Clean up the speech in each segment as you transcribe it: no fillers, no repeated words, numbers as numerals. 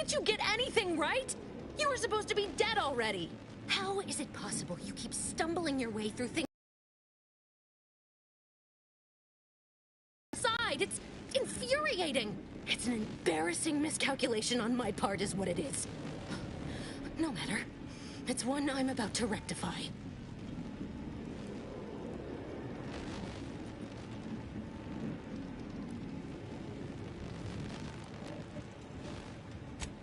Can't you get anything right? You were supposed to be dead already. How is it possible you keep stumbling your way through things? It's infuriating. It's an embarrassing miscalculation on my part is what it is. No matter. It's one I'm about to rectify.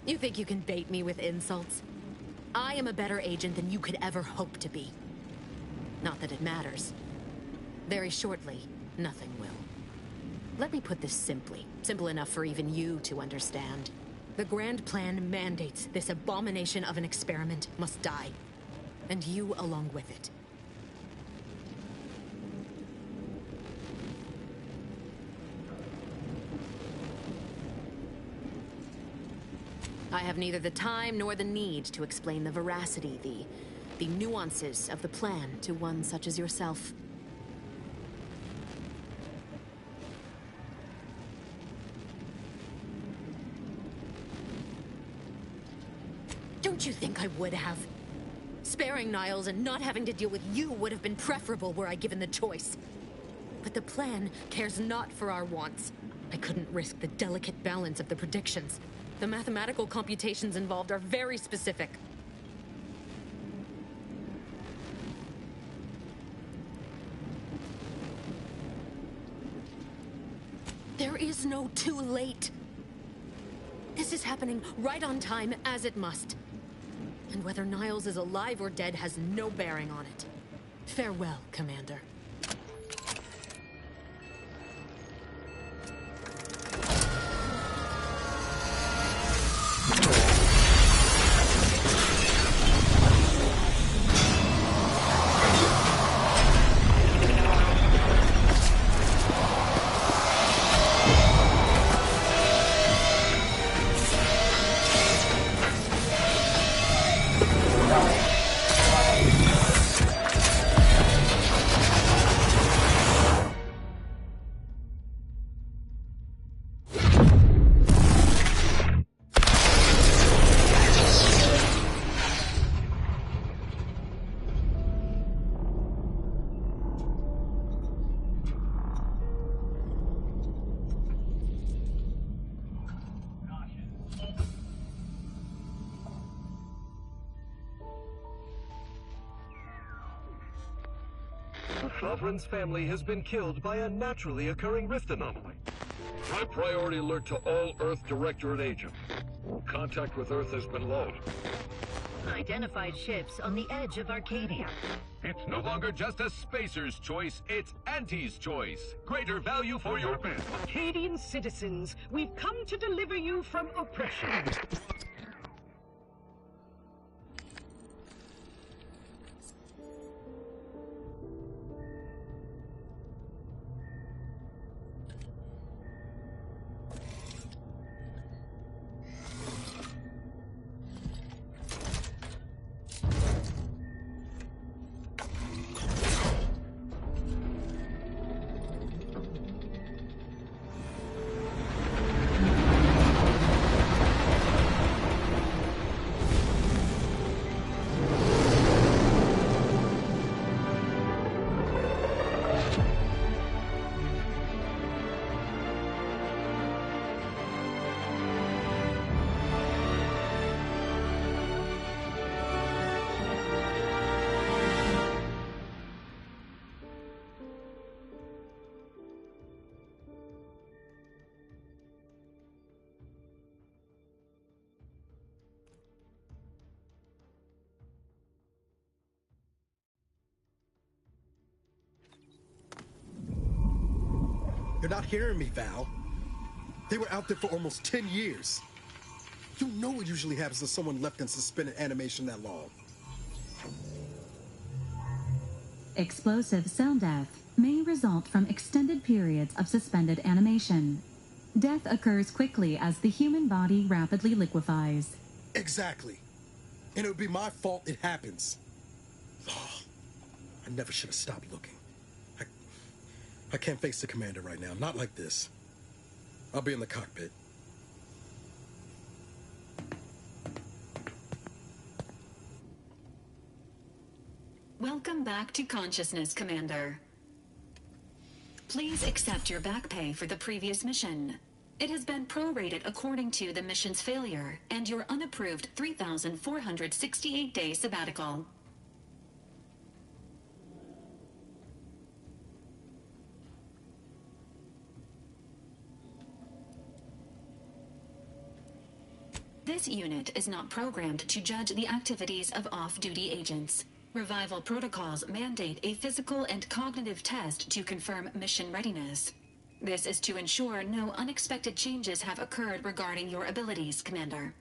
You think you can bait me with insults? I am a better agent than you could ever hope to be. Not that it matters. Very shortly, nothing will. Let me put this simply. Simple enough for even you to understand. The Grand Plan mandates this abomination of an experiment must die. And you along with it. I have neither the time nor the need to explain the veracity, the nuances of the plan to one such as yourself. Don't you think I would have? Sparing Niles and not having to deal with you would have been preferable were I given the choice. But the plan cares not for our wants. I couldn't risk the delicate balance of the predictions. The mathematical computations involved are very specific. There is no too late. This is happening right on time, as it must. And whether Niles is alive or dead has no bearing on it. Farewell, Commander. Lovren's family has been killed by a naturally occurring rift anomaly. High priority alert to all Earth Directorate agents. Contact with Earth has been low. Identified ships on the edge of Arcadia. It's no longer just a spacer's choice, it's Auntie's choice. Greater value for your men. Arcadian citizens, we've come to deliver you from oppression. You're not hearing me, Val. They were out there for almost 10 years. You know what usually happens to someone left in suspended animation that long. Explosive cell death may result from extended periods of suspended animation. Death occurs quickly as the human body rapidly liquefies. Exactly. And it would be my fault it happens. Oh, I never should have stopped looking. I can't face the commander right now, not like this. I'll be in the cockpit. Welcome back to consciousness, Commander. Please accept your back pay for the previous mission. It has been prorated according to the mission's failure and your unapproved 3,468-day sabbatical. This unit is not programmed to judge the activities of off-duty agents. Revival protocols mandate a physical and cognitive test to confirm mission readiness. This is to ensure no unexpected changes have occurred regarding your abilities, Commander.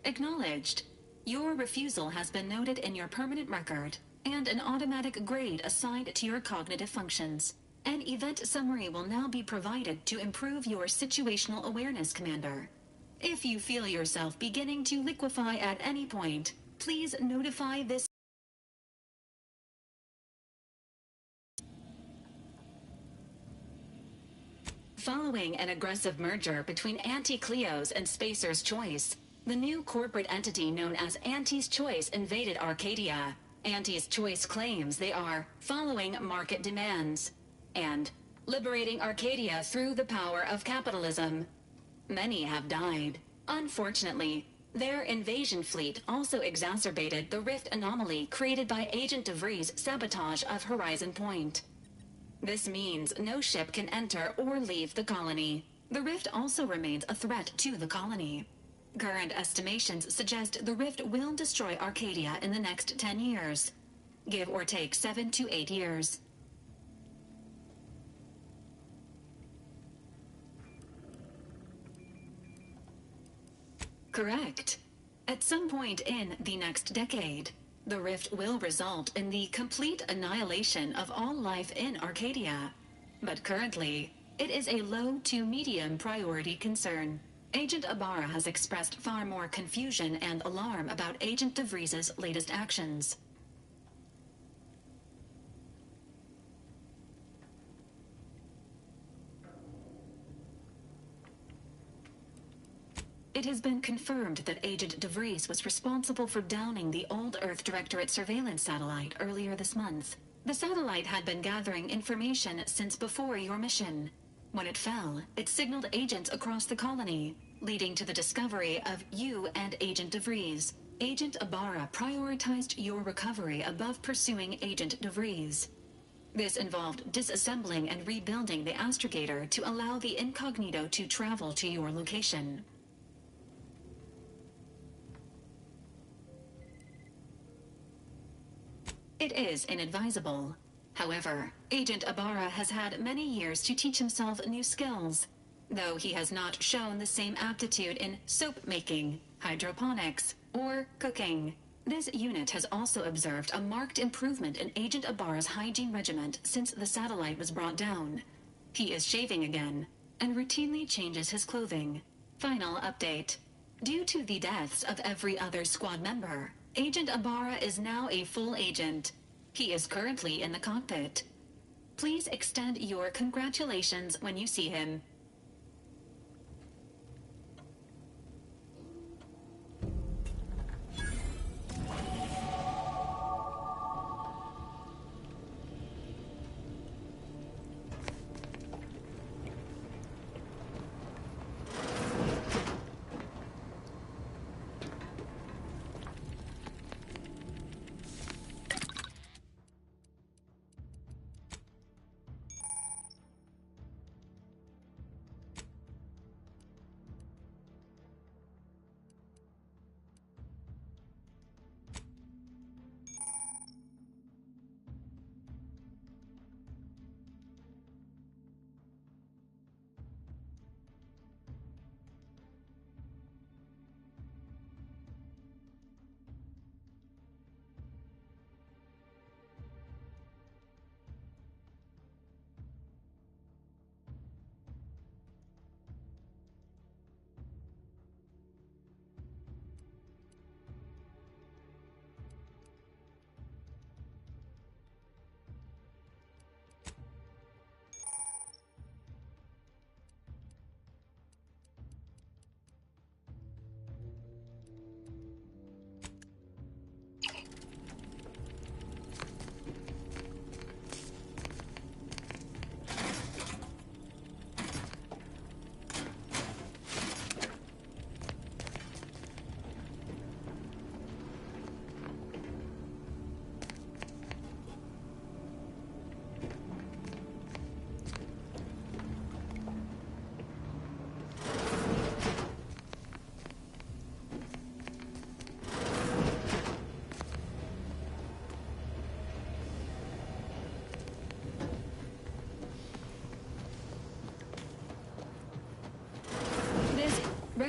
Acknowledged. Your refusal has been noted in your permanent record, and an automatic grade assigned to your cognitive functions. An event summary will now be provided to improve your situational awareness, Commander. If you feel yourself beginning to liquefy at any point, please notify this. Following an aggressive merger between Anti-Cleos and Spacer's Choice, the new corporate entity known as Anti's Choice invaded Arcadia. Anti's Choice claims they are following market demands and liberating Arcadia through the power of capitalism. Many have died. Unfortunately, their invasion fleet also exacerbated the rift anomaly created by Agent DeVries' sabotage of Horizon Point. This means no ship can enter or leave the colony. The rift also remains a threat to the colony. Current estimations suggest the rift will destroy Arcadia in the next 10 years. Give or take 7 to 8 years. Correct. At some point in the next decade, the rift will result in the complete annihilation of all life in Arcadia. But currently, it is a low to medium priority concern. Agent Ibarra has expressed far more confusion and alarm about Agent DeVries' latest actions. It has been confirmed that Agent DeVries was responsible for downing the old Earth Directorate surveillance satellite earlier this month. The satellite had been gathering information since before your mission. When it fell, it signaled agents across the colony, leading to the discovery of you and Agent DeVries. Agent Ibarra prioritized your recovery above pursuing Agent DeVries. This involved disassembling and rebuilding the astrogator to allow the incognito to travel to your location. It is inadvisable. However, Agent Ibarra has had many years to teach himself new skills, though he has not shown the same aptitude in soap making, hydroponics, or cooking. This unit has also observed a marked improvement in Agent Ibarra's hygiene regimen since the satellite was brought down. He is shaving again, and routinely changes his clothing. Final update. Due to the deaths of every other squad member, Agent Ibarra is now a full agent. He is currently in the cockpit. Please extend your congratulations when you see him.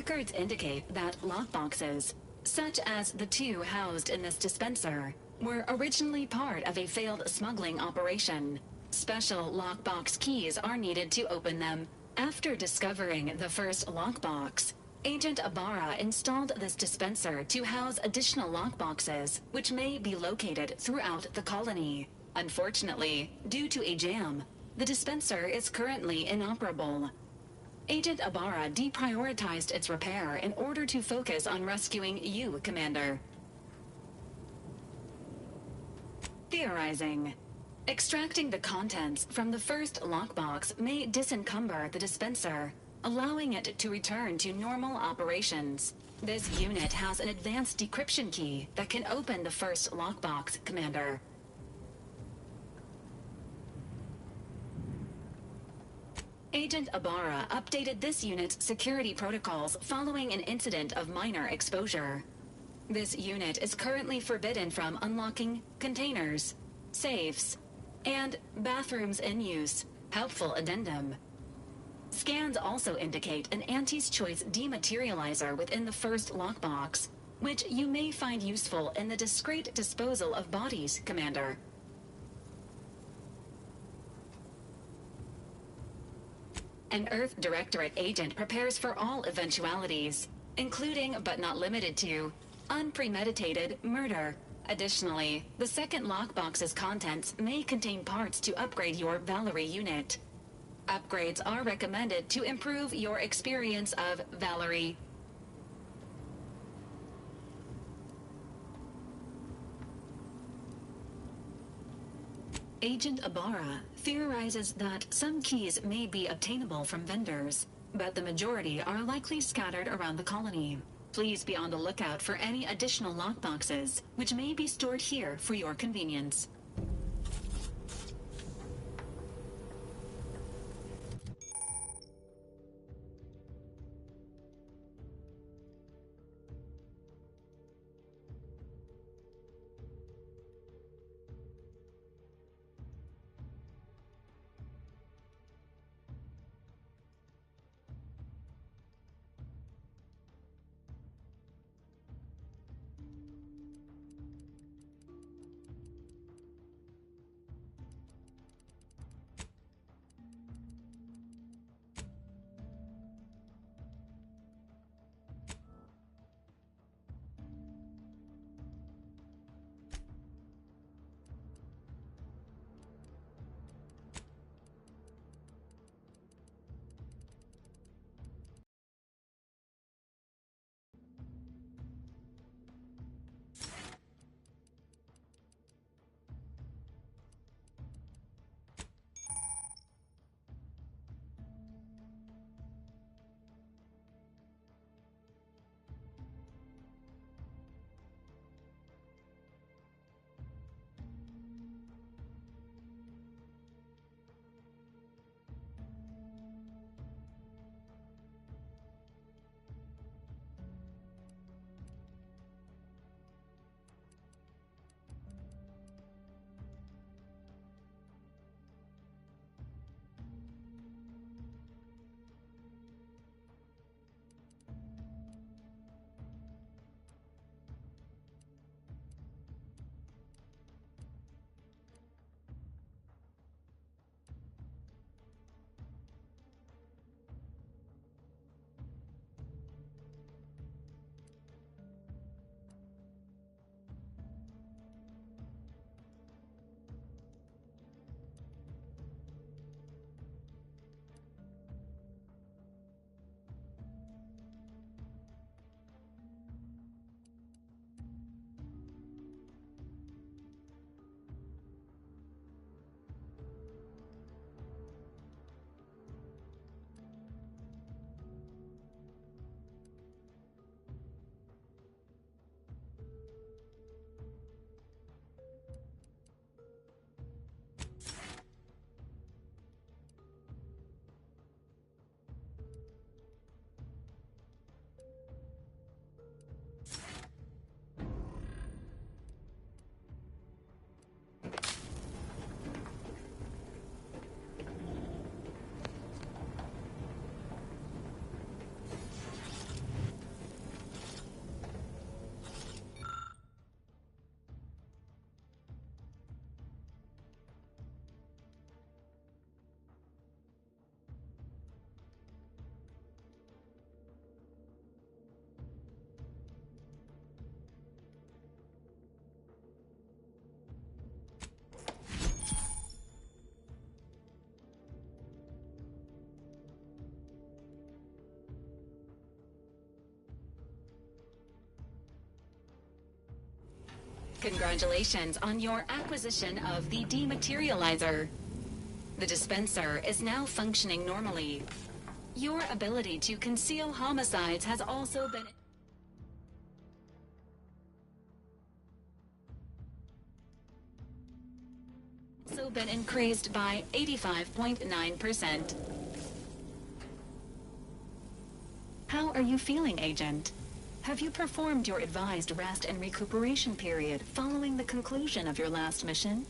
Records indicate that lockboxes, such as the two housed in this dispenser, were originally part of a failed smuggling operation. Special lockbox keys are needed to open them. After discovering the first lockbox, Agent Ibarra installed this dispenser to house additional lockboxes, which may be located throughout the colony. Unfortunately, due to a jam, the dispenser is currently inoperable. Agent Ibarra deprioritized its repair in order to focus on rescuing you, Commander. Theorizing. Extracting the contents from the first lockbox may disencumber the dispenser, allowing it to return to normal operations. This unit has an advanced decryption key that can open the first lockbox, Commander. Agent Ibarra updated this unit's security protocols following an incident of minor exposure. This unit is currently forbidden from unlocking containers, safes, and bathrooms in use. Helpful addendum. Scans also indicate an Auntie's Choice dematerializer within the first lockbox, which you may find useful in the discreet disposal of bodies, Commander. An Earth Directorate agent prepares for all eventualities, including but not limited to unpremeditated murder. Additionally, the second lockbox's contents may contain parts to upgrade your Valerie unit. Upgrades are recommended to improve your experience of Valerie. Agent Ibarra theorizes that some keys may be obtainable from vendors, but the majority are likely scattered around the colony. Please be on the lookout for any additional lockboxes, which may be stored here for your convenience. Congratulations on your acquisition of the dematerializer. The dispenser is now functioning normally. Your ability to conceal homicides has also been increased by 85.9%. How are you feeling, Agent? Have you performed your advised rest and recuperation period following the conclusion of your last mission?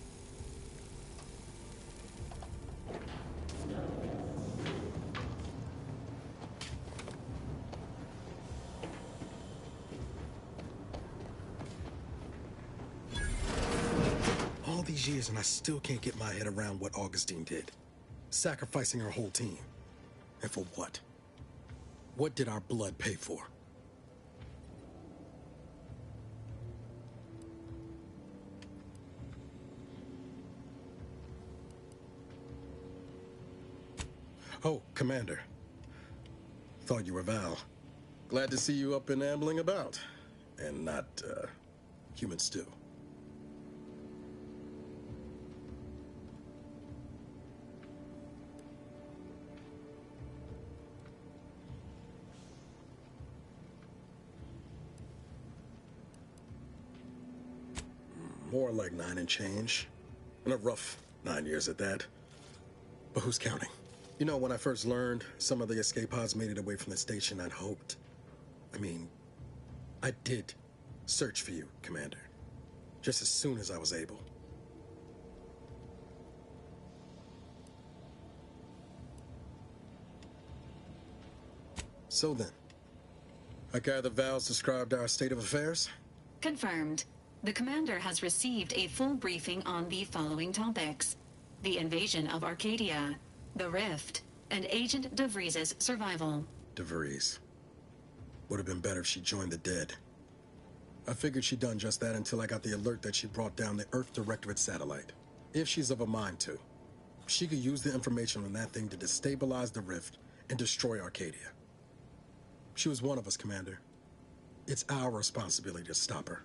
All these years and I still can't get my head around what Augustine did. Sacrificing her whole team. And for what? What did our blood pay for? Oh, Commander. Thought you were Val. Glad to see you up and ambling about. And not, human stew. More like 9 and change. And a rough 9 years at that. But who's counting? You know, when I first learned some of the escape pods made it away from the station, I'd hoped. I did search for you, Commander. Just as soon as I was able. So then, I gather Val's described our state of affairs? Confirmed. The commander has received a full briefing on the following topics: the invasion of Arcadia, the Rift, and Agent DeVries' survival. DeVries. Would have been better if she joined the dead. I figured she'd done just that until I got the alert that she brought down the Earth Directorate satellite. If she's of a mind to, she could use the information on that thing to destabilize the Rift and destroy Arcadia. She was one of us, Commander. It's our responsibility to stop her.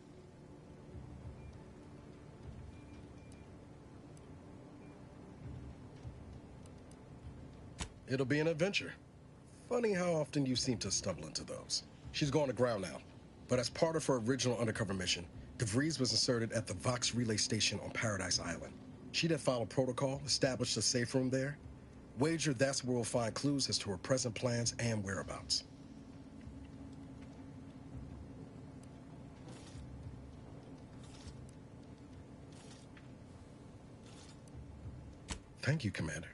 It'll be an adventure. Funny how often you seem to stumble into those. She's gone to ground now, but as part of her original undercover mission, DeVries was inserted at the Vox Relay Station on Paradise Island. She'd have followed protocol, established a safe room there. Wager that's where we'll find clues as to her present plans and whereabouts. Thank you, Commander.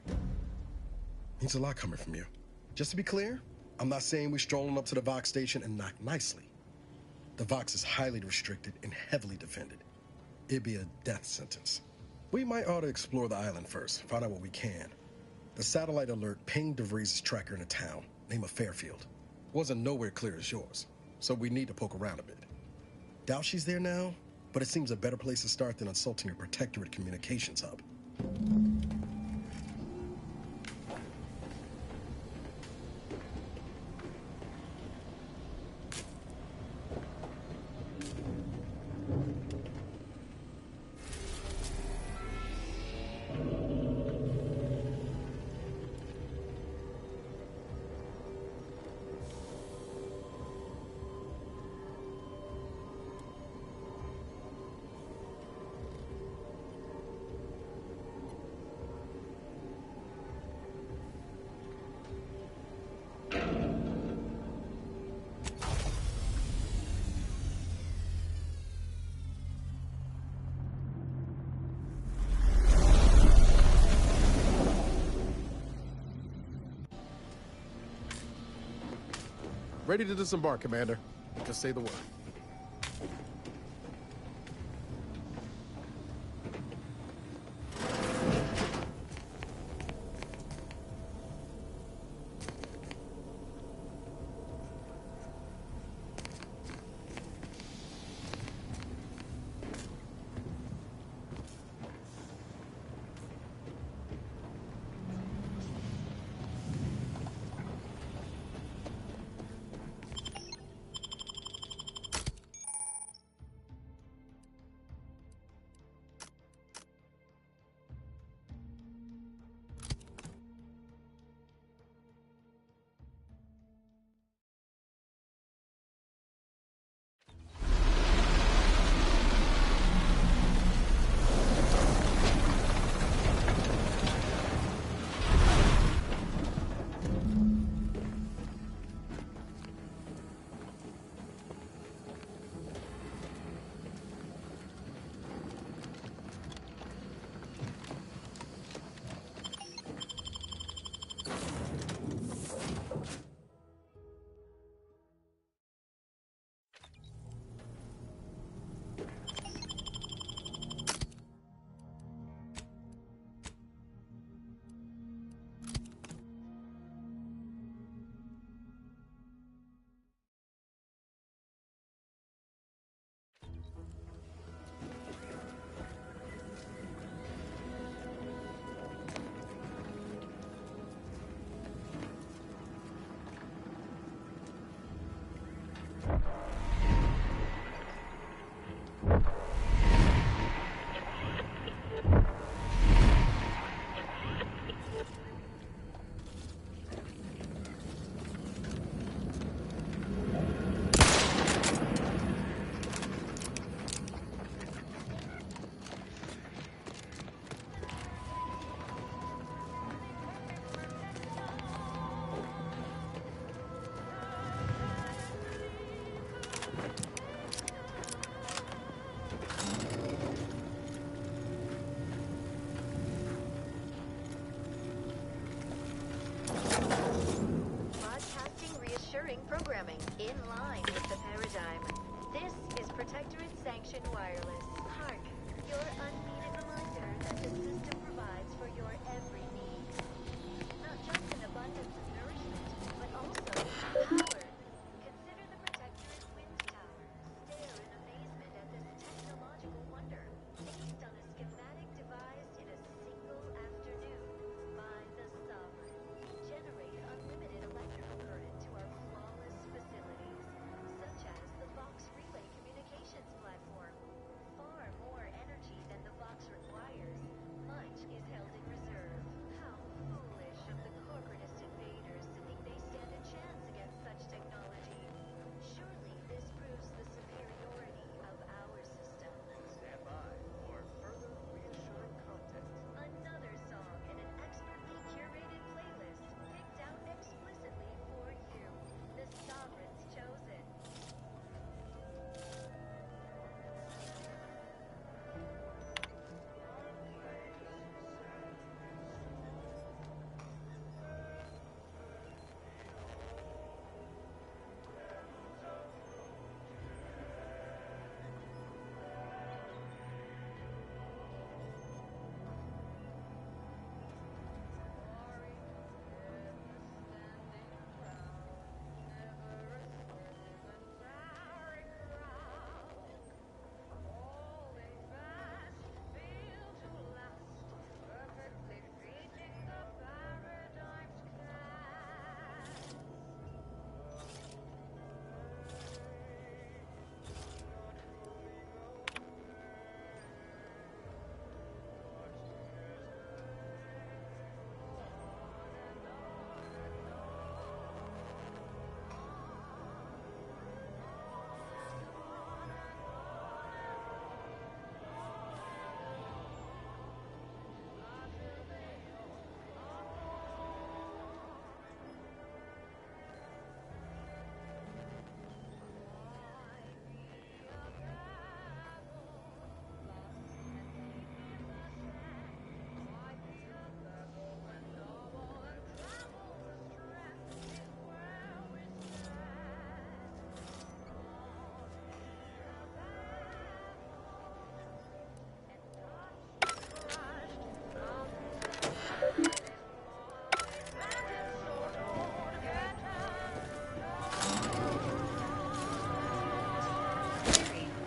Means a lot coming from you. Just to be clear, I'm not saying we're strolling up to the Vox station and knock nicely. The Vox is highly restricted and heavily defended. It'd be a death sentence. We might ought to explore the island first, find out what we can. The satellite alert pinged DeVries' tracker in a town, name of Fairfield. Wasn't nowhere clear as yours, so we need to poke around a bit. Doubt she's there now, but it seems a better place to start than insulting your protectorate communications hub. Ready to disembark, Commander. Just say the word. Federation Wireless. Hark, your unneeded reminder that the system provides for your every need. Not just an abundance of nourishment, but also power. Consider the Protectorate Wind Tower. Stare in amazement at this technological wonder, based on a schematic devised in a single afternoon by the Sovereign. Generate unlimited electrical current to our flawless facilities, such as the Vox Relay Communications Platform. Far more energy than the Vox requires. Much is held in reserve. How foolish of the corporatist invaders to think they stand a chance against such technology. Surely this proves the superiority of our system. Stand by for further reassuring content. Another song in an expertly curated playlist picked out explicitly for you, the Sovereign's chosen.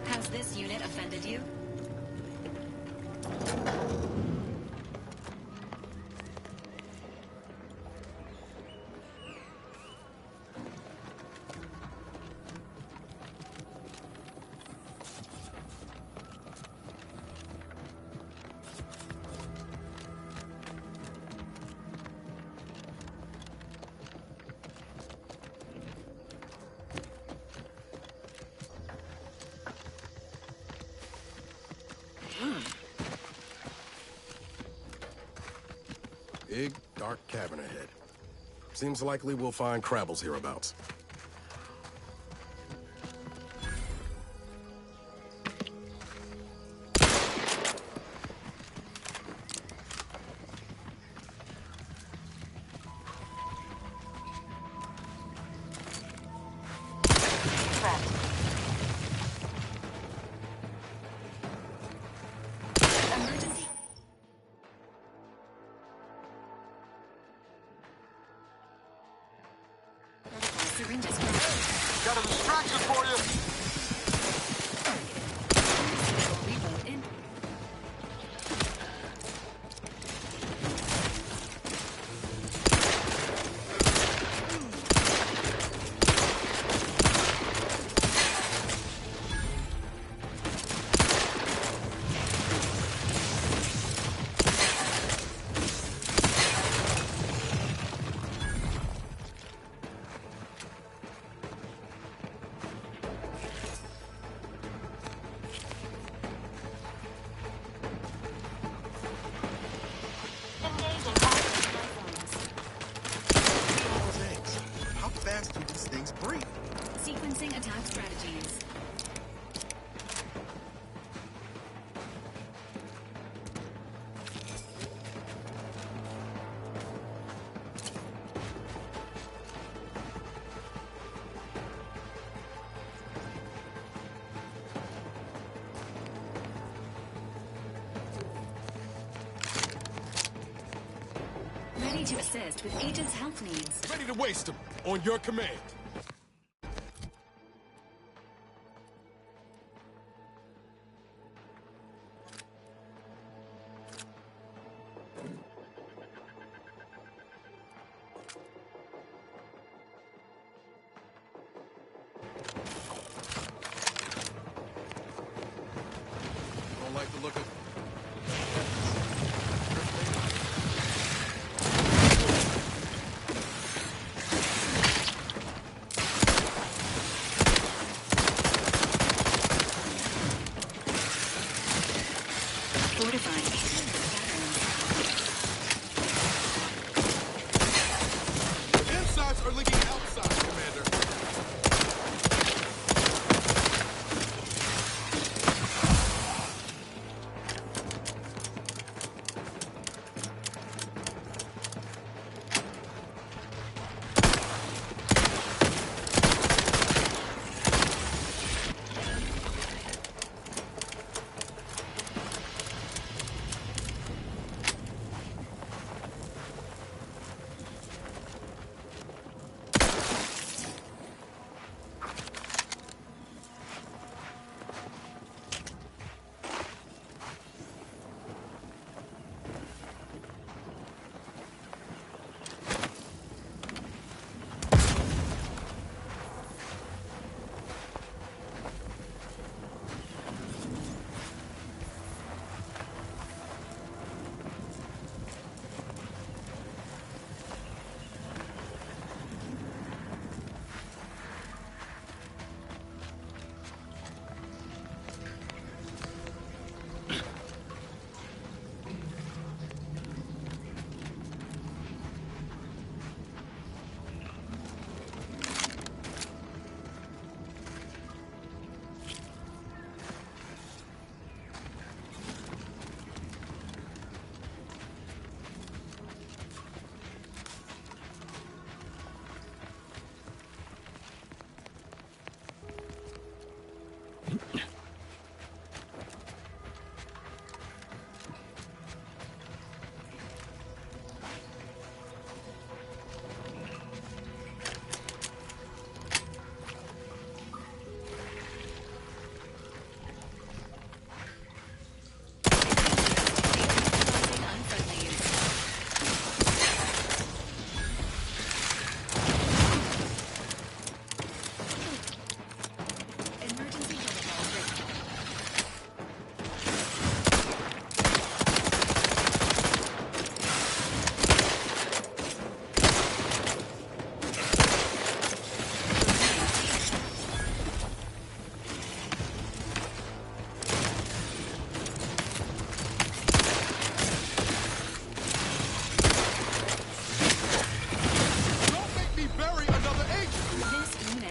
Has this unit offended you? Big, dark cavern ahead. Seems likely we'll find Crabbles hereabouts. Emergency. Syringes. Got a distraction for you. Reload in. How fast do these things breathe? Sequencing attack strategies. to assist with Agent's health needs. Ready to waste them. On your command. Don't like the look of... Fortifying. Insides are linking outside, Commander.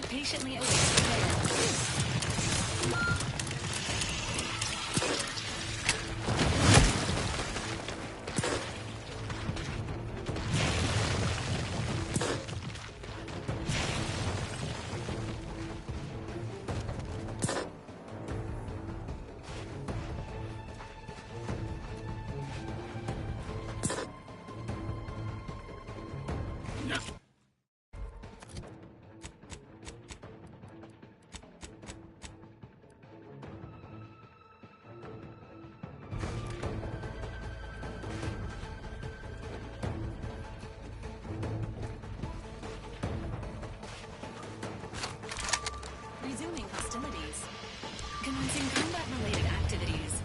patiently awaits repair. Resuming hostilities. Commencing combat-related activities.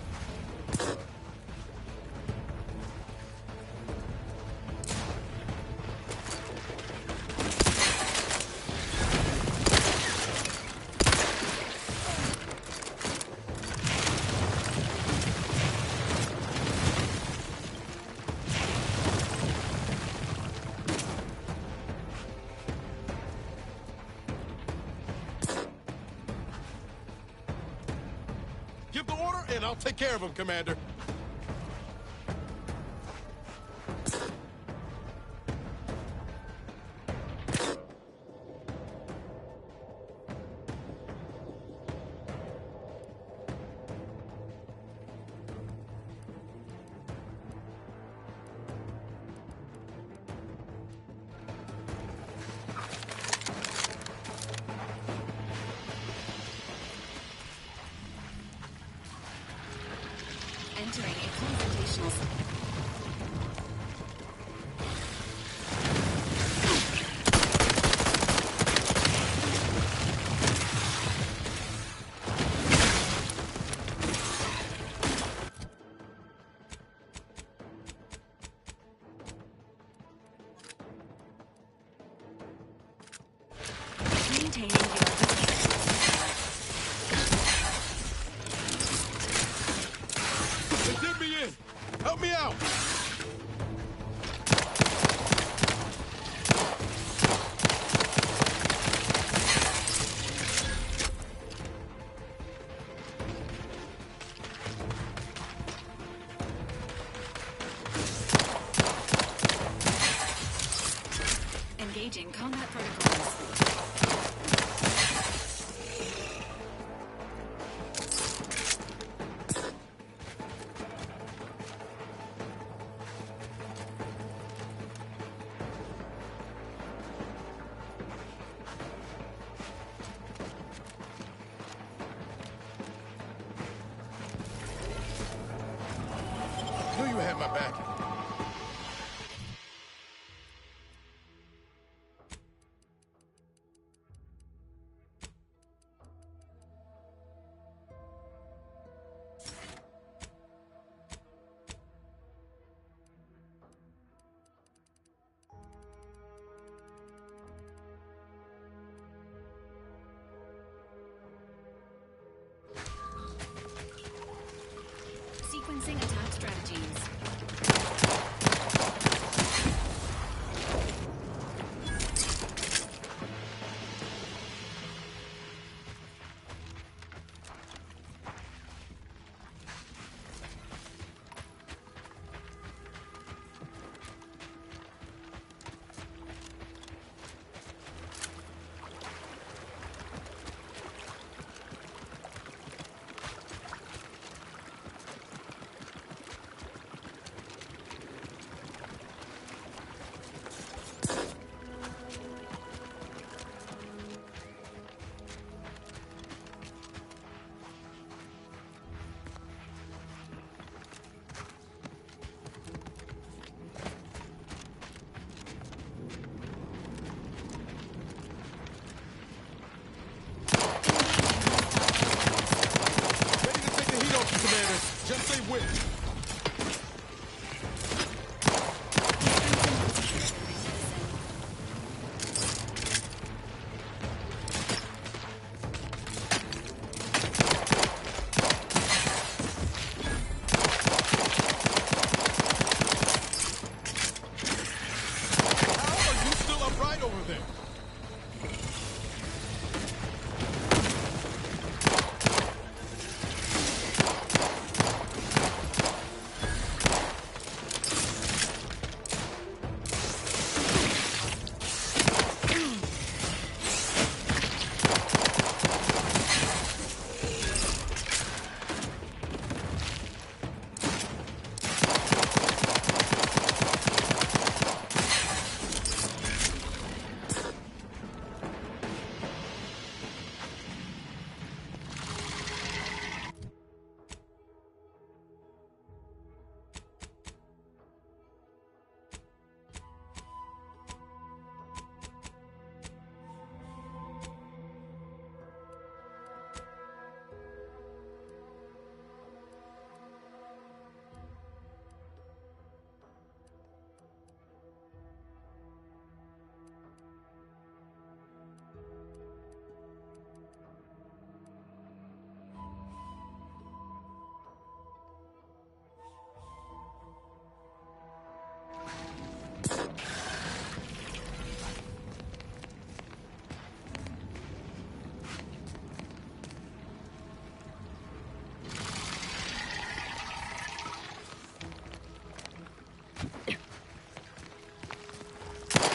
Give the order, and I'll take care of him, Commander. Entering a confrontational... Maintaining your... They did me in! Help me out! Engaging combat protocols. Knew you had my back. Sequencing attack strategies. Ready to take the heat off you, commanders. Just say when. How are you still upright over there?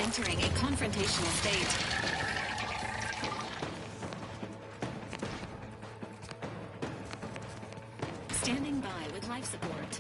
Entering a confrontational state. Standing by with life support.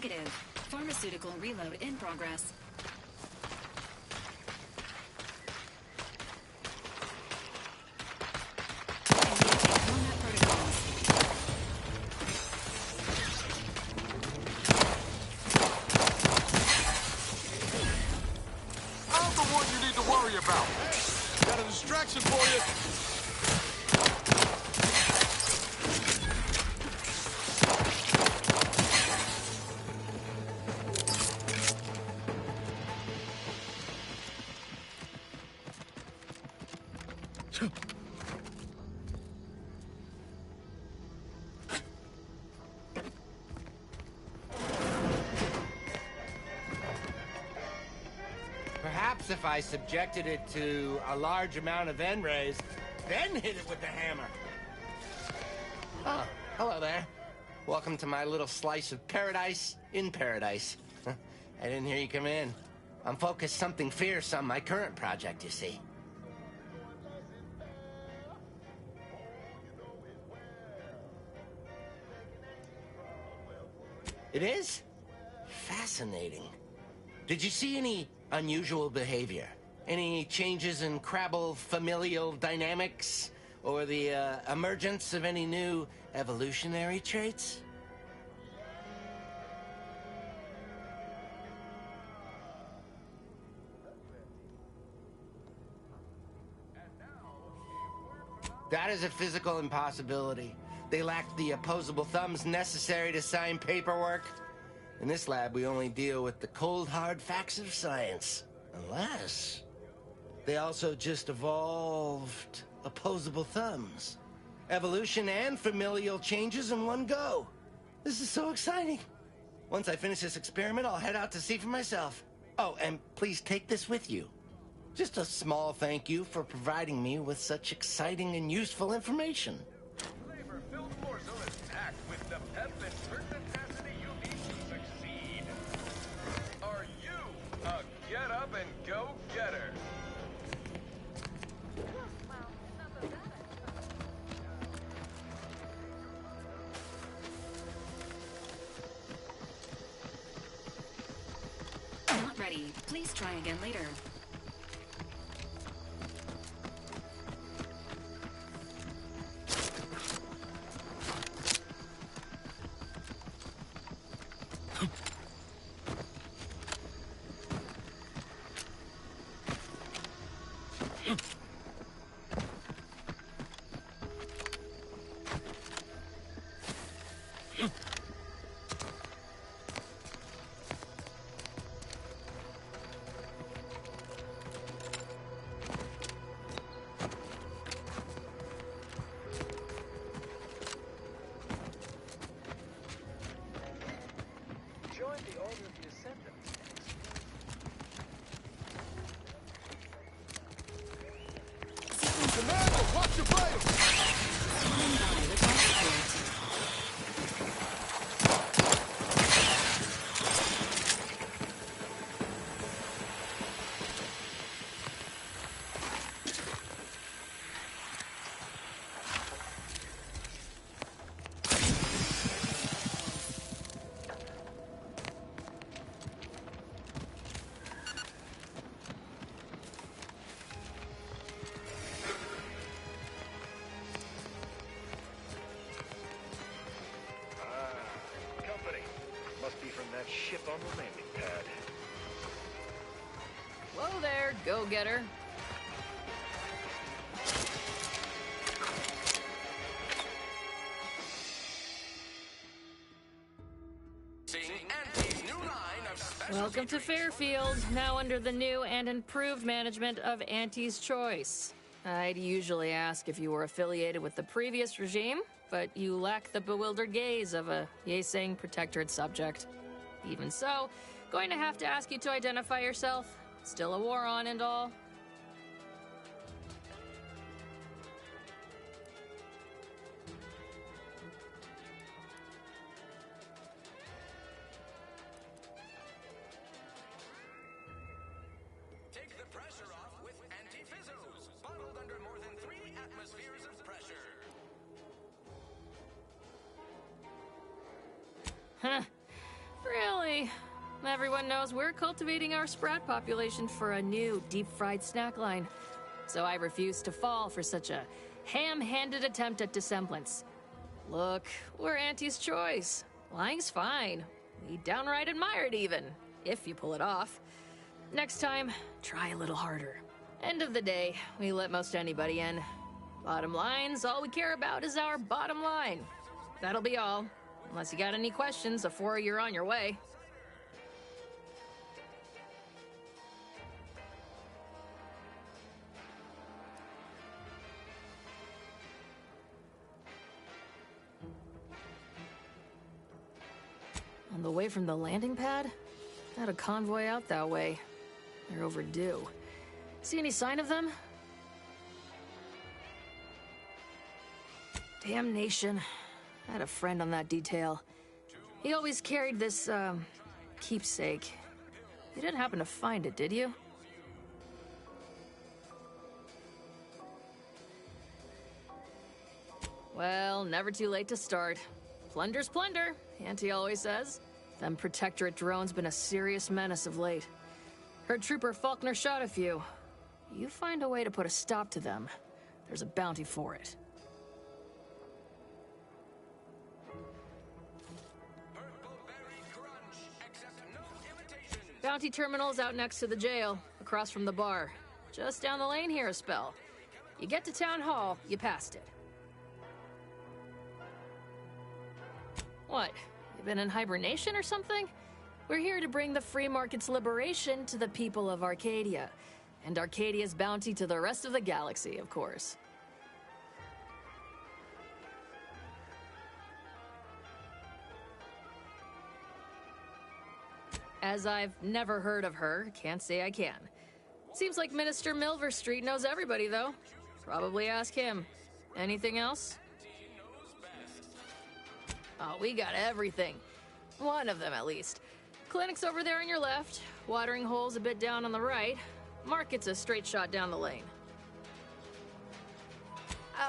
Negative. Pharmaceutical reload in progress. Combat protocols. I'm the one you need to worry about. Got a distraction for you. Perhaps if I subjected it to a large amount of N-rays, then hit it with the hammer. Oh, hello there. Welcome to my little slice of paradise in paradise. I didn't hear you come in. I'm focused something fierce on my current project, you see. It is? Fascinating. Did you see any unusual behavior? Any changes in Crabble familial dynamics? Or the emergence of any new evolutionary traits? That is a physical impossibility. They lacked the opposable thumbs necessary to sign paperwork. In this lab, we only deal with the cold, hard facts of science. Unless they also just evolved opposable thumbs. Evolution and familial changes in one go. This is so exciting. Once I finish this experiment, I'll head out to see for myself. Oh, and please take this with you. Just a small thank you for providing me with such exciting and useful information. Flavor-filled morsel is packed with the pep and pertinacity you need to succeed. Are you a get-up-and-go-getter? Not ready. Please try again later. Join the Order of the Ascendant. Commander, watch your vitals! Stand by with my support. Company. Must be from that ship on the landing pad. Whoa there, go-getter. Welcome to Fairfield, now under the new and improved management of Auntie's Choice. I'd usually ask if you were affiliated with the previous regime, but you lack the bewildered gaze of a yay-saying protectorate subject. Even so, going to have to ask you to identify yourself. Still a war on and all. Take the pressure off with Anti-Fizzos, bottled under more than 3 atmospheres of pressure. Huh. everyone knows we're cultivating our sprat population for a new deep-fried snack line. So I refuse to fall for such a ham-handed attempt at dissemblance. Look, we're Auntie's choice. Lying's fine. We downright admire it even, if you pull it off. Next time, try a little harder. End of the day, we let most anybody in. Bottom line's all we care about is our bottom line. That'll be all, unless you got any questions before you're on your way. On the way from the landing pad? Had a convoy out that way. They're overdue. See any sign of them? Damnation. I had a friend on that detail. He always carried this, keepsake. You didn't happen to find it, did you? Well, never too late to start. Plunder's plunder, Auntie always says. Them Protectorate drones been a serious menace of late. Heard Trooper Faulkner shot a few. You find a way to put a stop to them, there's a bounty for it. Bounty terminal's out next to the jail, across from the bar. Just down the lane here a spell. You get to Town Hall, you passed it. What? You been in hibernation or something? We're here to bring the free market's liberation to the people of Arcadia. And Arcadia's bounty to the rest of the galaxy, of course. As I've never heard of her, can't say I can. Seems like Minister Milverstreet knows everybody, though. Probably ask him. Anything else? Oh, we got everything. One of them, at least. Clinic's over there on your left. Watering hole's a bit down on the right. Market's a straight shot down the lane.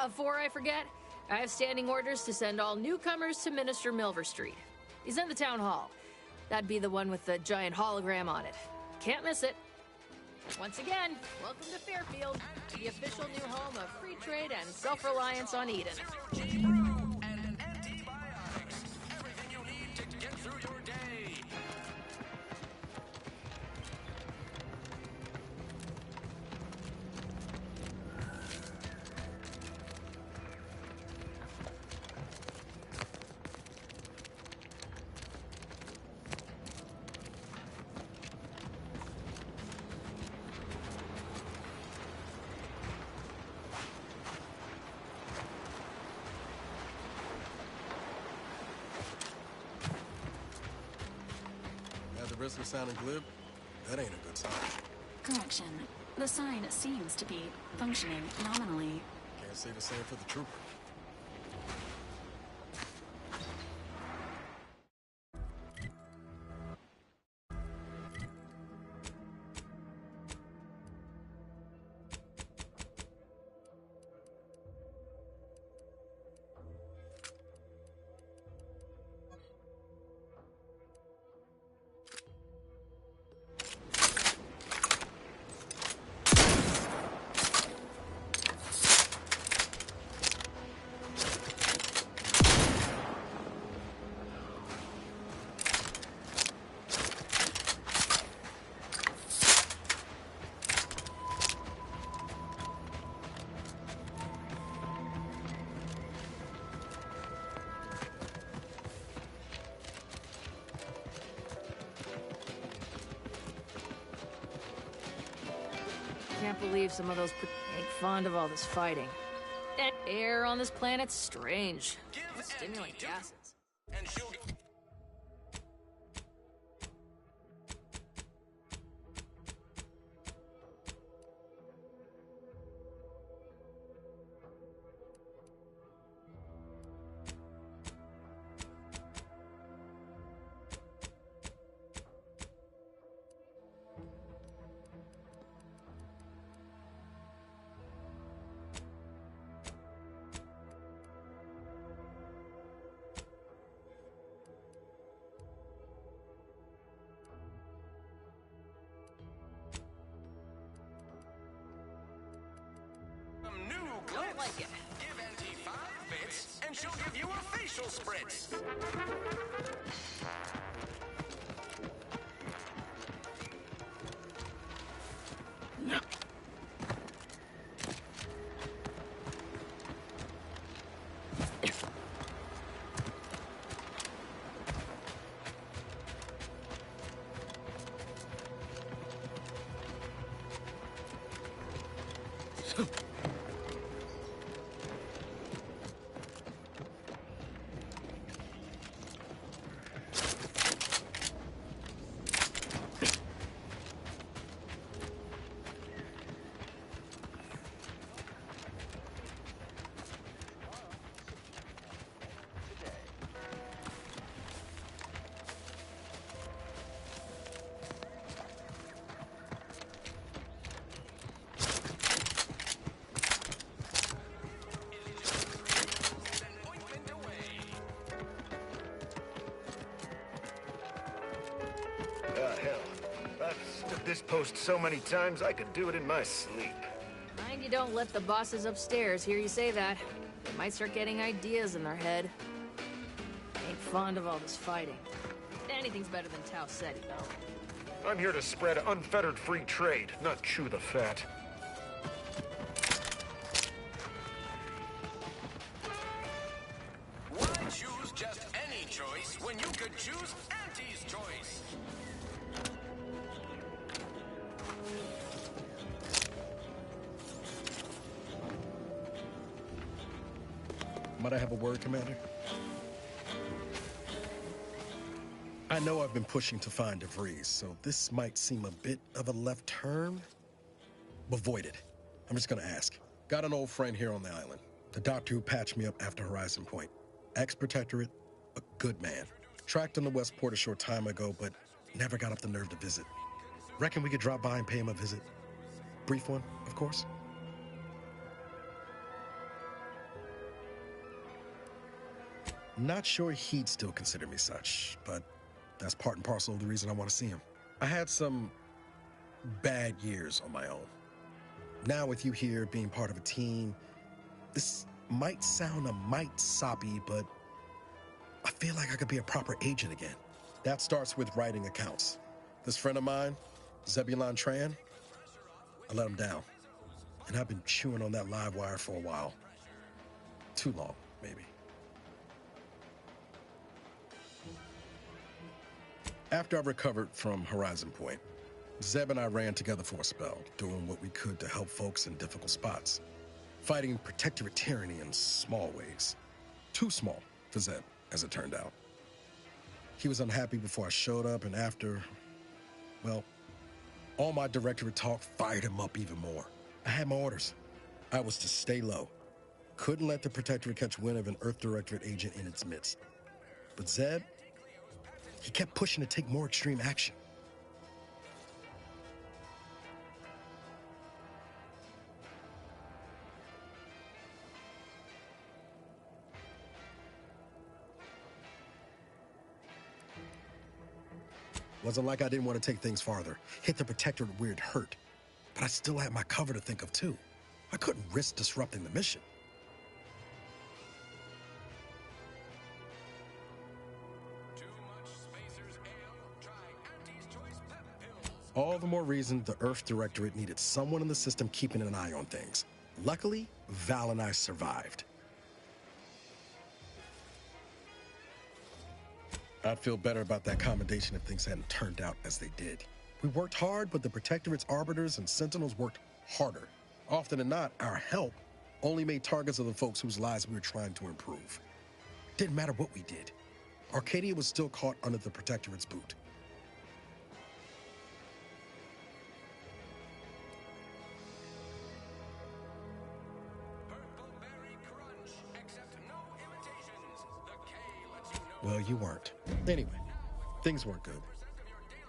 Before I forget, I have standing orders to send all newcomers to Minister Milverstreet. He's in the town hall. That'd be the one with the giant hologram on it. Can't miss it. Once again, welcome to Fairfield, the official new home of free trade and self-reliance on Eden. At the risk of sounding glib, that ain't a good sign. Correction. The sign seems to be functioning nominally. Can't say the same for the trooper. Can't believe some of those ain't fond of all this fighting. That air on this planet's strange. No stimulant gases. like it. Give Auntie 5 bits, and she'll give you a facial spritz. Hell. I've stood this post so many times I could do it in my sleep. Mind you don't let the bosses upstairs hear you say that. They might start getting ideas in their head. Ain't fond of all this fighting. Anything's better than Tau Ceti, though. I'm here to spread unfettered free trade, not chew the fat. Why choose just any choice when you could choose Auntie's choice? Might I have a word, Commander? I know I've been pushing to find DeVries, so this might seem a bit of a left turn, but void it. I'm just gonna ask. Got an old friend here on the island, the doctor who patched me up after Horizon Point. Ex-Protectorate, a good man. Tracked in the Westport a short time ago, but never got up the nerve to visit. Reckon we could drop by and pay him a visit? Brief one, of course. Not sure he'd still consider me such, but that's part and parcel of the reason I want to see him. I had some bad years on my own. Now with you here being part of a team, this might sound a mite soppy, but I feel like I could be a proper agent again. That starts with writing accounts. This friend of mine, Zebulon Tran, I let him down. And I've been chewing on that live wire for a while. Too long, maybe. After I recovered from Horizon Point, Zeb and I ran together for a spell, doing what we could to help folks in difficult spots. Fighting Protectorate tyranny in small ways. Too small for Zeb, as it turned out. He was unhappy before I showed up, and after, well, all my Directorate talk fired him up even more. I had my orders. I was to stay low. Couldn't let the Protectorate catch wind of an Earth Directorate agent in its midst. But Zeb, he kept pushing to take more extreme action. Wasn't like I didn't want to take things farther, hit the Protectorate where it hurt. But I still had my cover to think of too. I couldn't risk disrupting the mission. All the more reason the Earth Directorate needed someone in the system keeping an eye on things. Luckily, Val and I survived. I'd feel better about that commendation if things hadn't turned out as they did. We worked hard, but the Protectorate's Arbiters and Sentinels worked harder. Often than not, our help only made targets of the folks whose lives we were trying to improve. Didn't matter what we did. Arcadia was still caught under the Protectorate's boot. Well, you weren't. Anyway, things weren't good.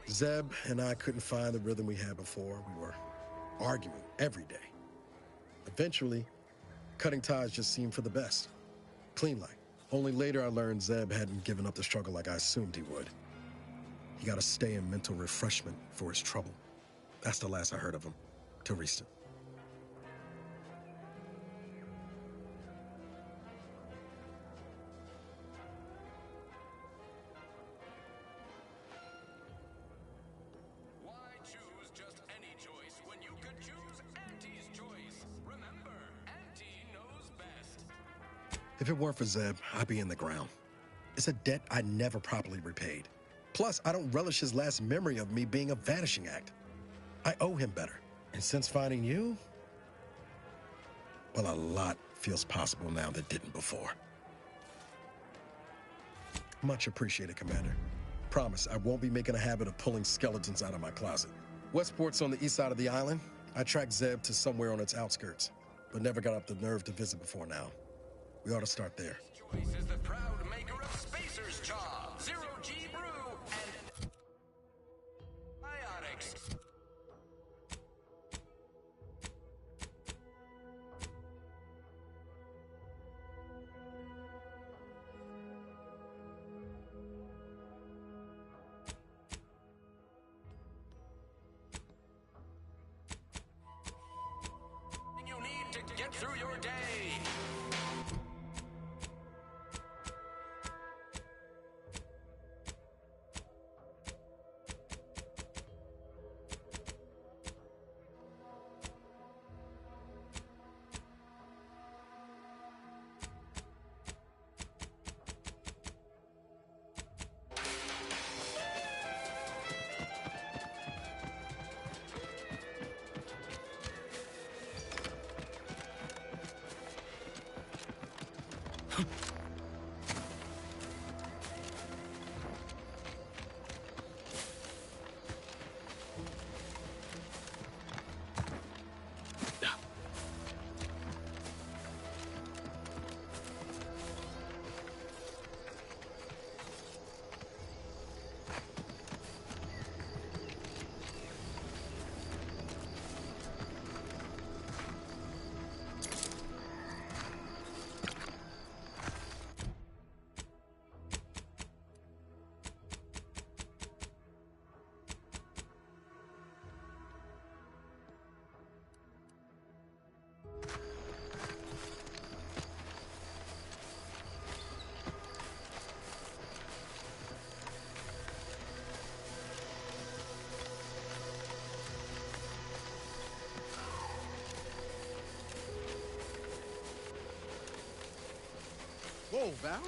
Zeb and I couldn't find the rhythm we had before. We were arguing every day. Eventually, cutting ties just seemed for the best. Clean like. Only later I learned Zeb hadn't given up the struggle like I assumed he would. He got to stay in mental refreshment for his trouble. That's the last I heard of him, till recent. If it weren't for Zeb, I'd be in the ground. It's a debt I never properly repaid. Plus, I don't relish his last memory of me being a vanishing act. I owe him better. And since finding you, well, a lot feels possible now that didn't before. Much appreciated, Commander. Promise, I won't be making a habit of pulling skeletons out of my closet. Westport's on the east side of the island. I tracked Zeb to somewhere on its outskirts, but never got up the nerve to visit before now. We ought to start there. Choice is the proud maker of Spacer's Chaw, Zero G Brew, and Biotics. You need to get through your day. Whoa, Val.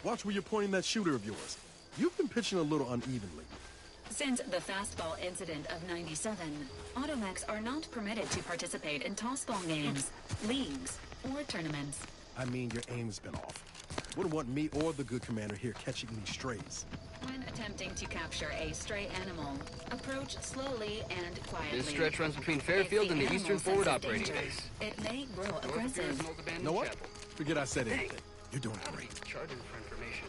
Watch where you're pointing that shooter of yours. You've been pitching a little unevenly. Since the fastball incident of '97, Automechs are not permitted to participate in tossball games, leagues, or tournaments. I mean, your aim's been off. Wouldn't want me or the good commander here catching any strays. When attempting to capture a stray animal, approach slowly and quietly. This stretch runs between Fairfield and the Eastern Forward Operating Base. It may grow aggressive. You know what? Forget I said anything. You're doing great. Charging for information.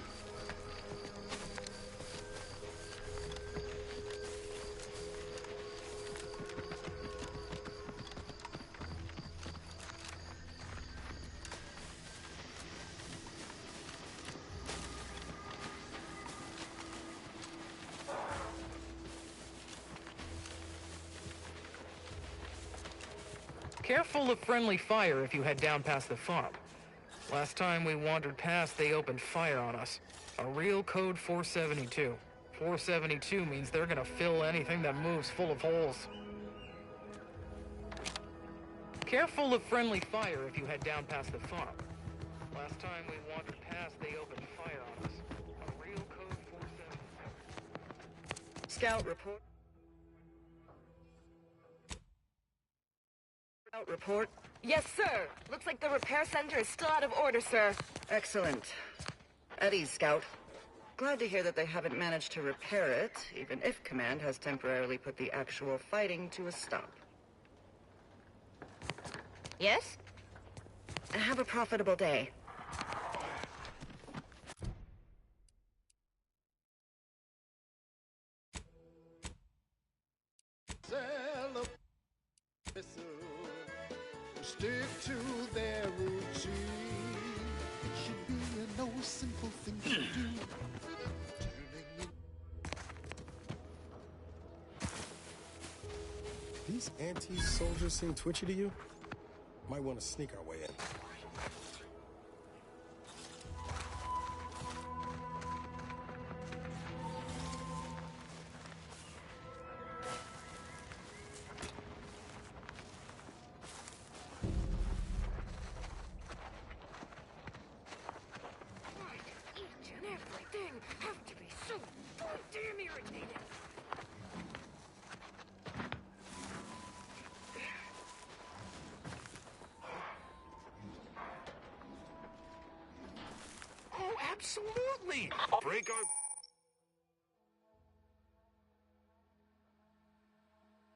Careful of friendly fire if you head down past the farm. Last time we wandered past, they opened fire on us. A real code 472. 472 means they're gonna fill anything that moves full of holes. Careful of friendly fire if you head down past the farm. Last time we wandered past, they opened fire on us. A real code 472. Scout report. Report. Yes, sir. Looks like the repair center is still out of order, sir. Excellent. At ease, Scout. Glad to hear that they haven't managed to repair it, even if Command has temporarily put the actual fighting to a stop. Yes? Have a profitable day. Stick to their routine. It should be a no simple thing to do. These anti-soldiers seem twitchy to you? Might want to sneak our way in. Absolutely! Break our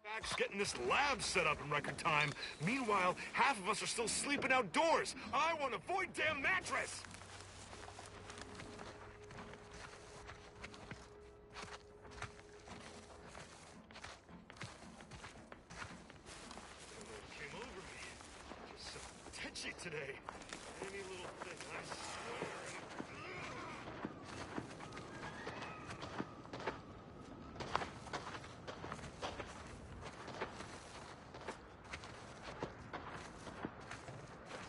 backs getting this lab set up in record time. Meanwhile, half of us are still sleeping outdoors. I want a void damn mattress! Came over me. Just so touchy today. Any little thing, I swear.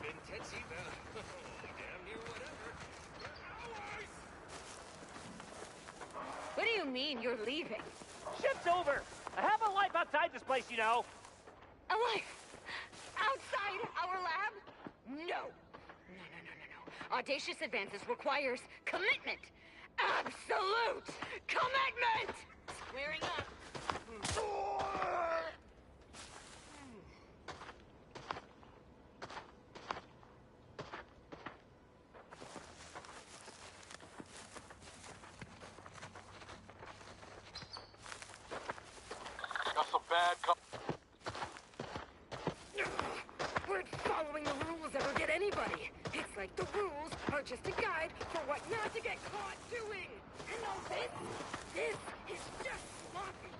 Been touchy, but damn near whatever. What do you mean you're leaving? Shift's over. I have a life outside this place, you know. A life? Outside our lab? No. No. Audacious advances requires commitment. Absolute commitment! Squaring up. Got some bad Where'd following the rules ever get anybody? It's like the rules are just a guide for what not to get caught doing. And all this is just sloppy.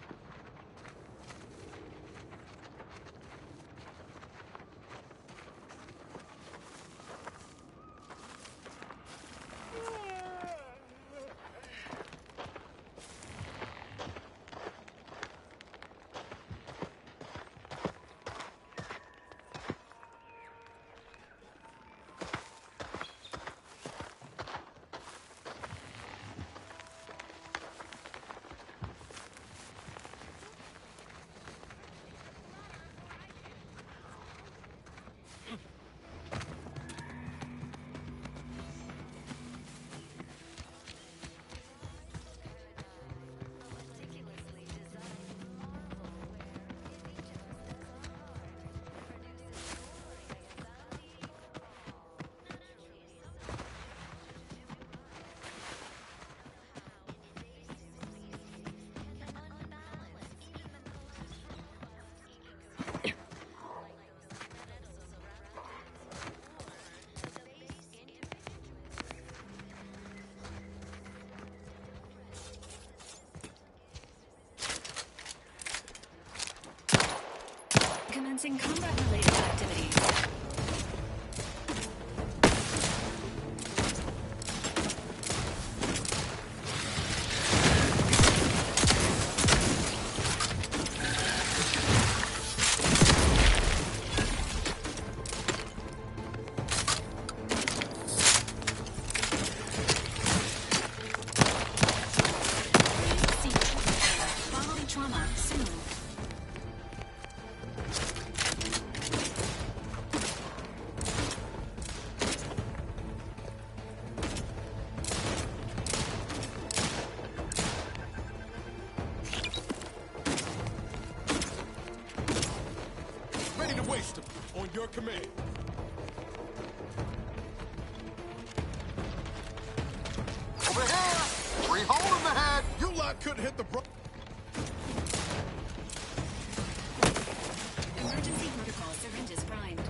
Commencing combat-related activities. Quality trauma soon. Ready to waste them on your command. Over here! Three hole in the head! You lot couldn't hit the bro. Emergency protocol syringes primed.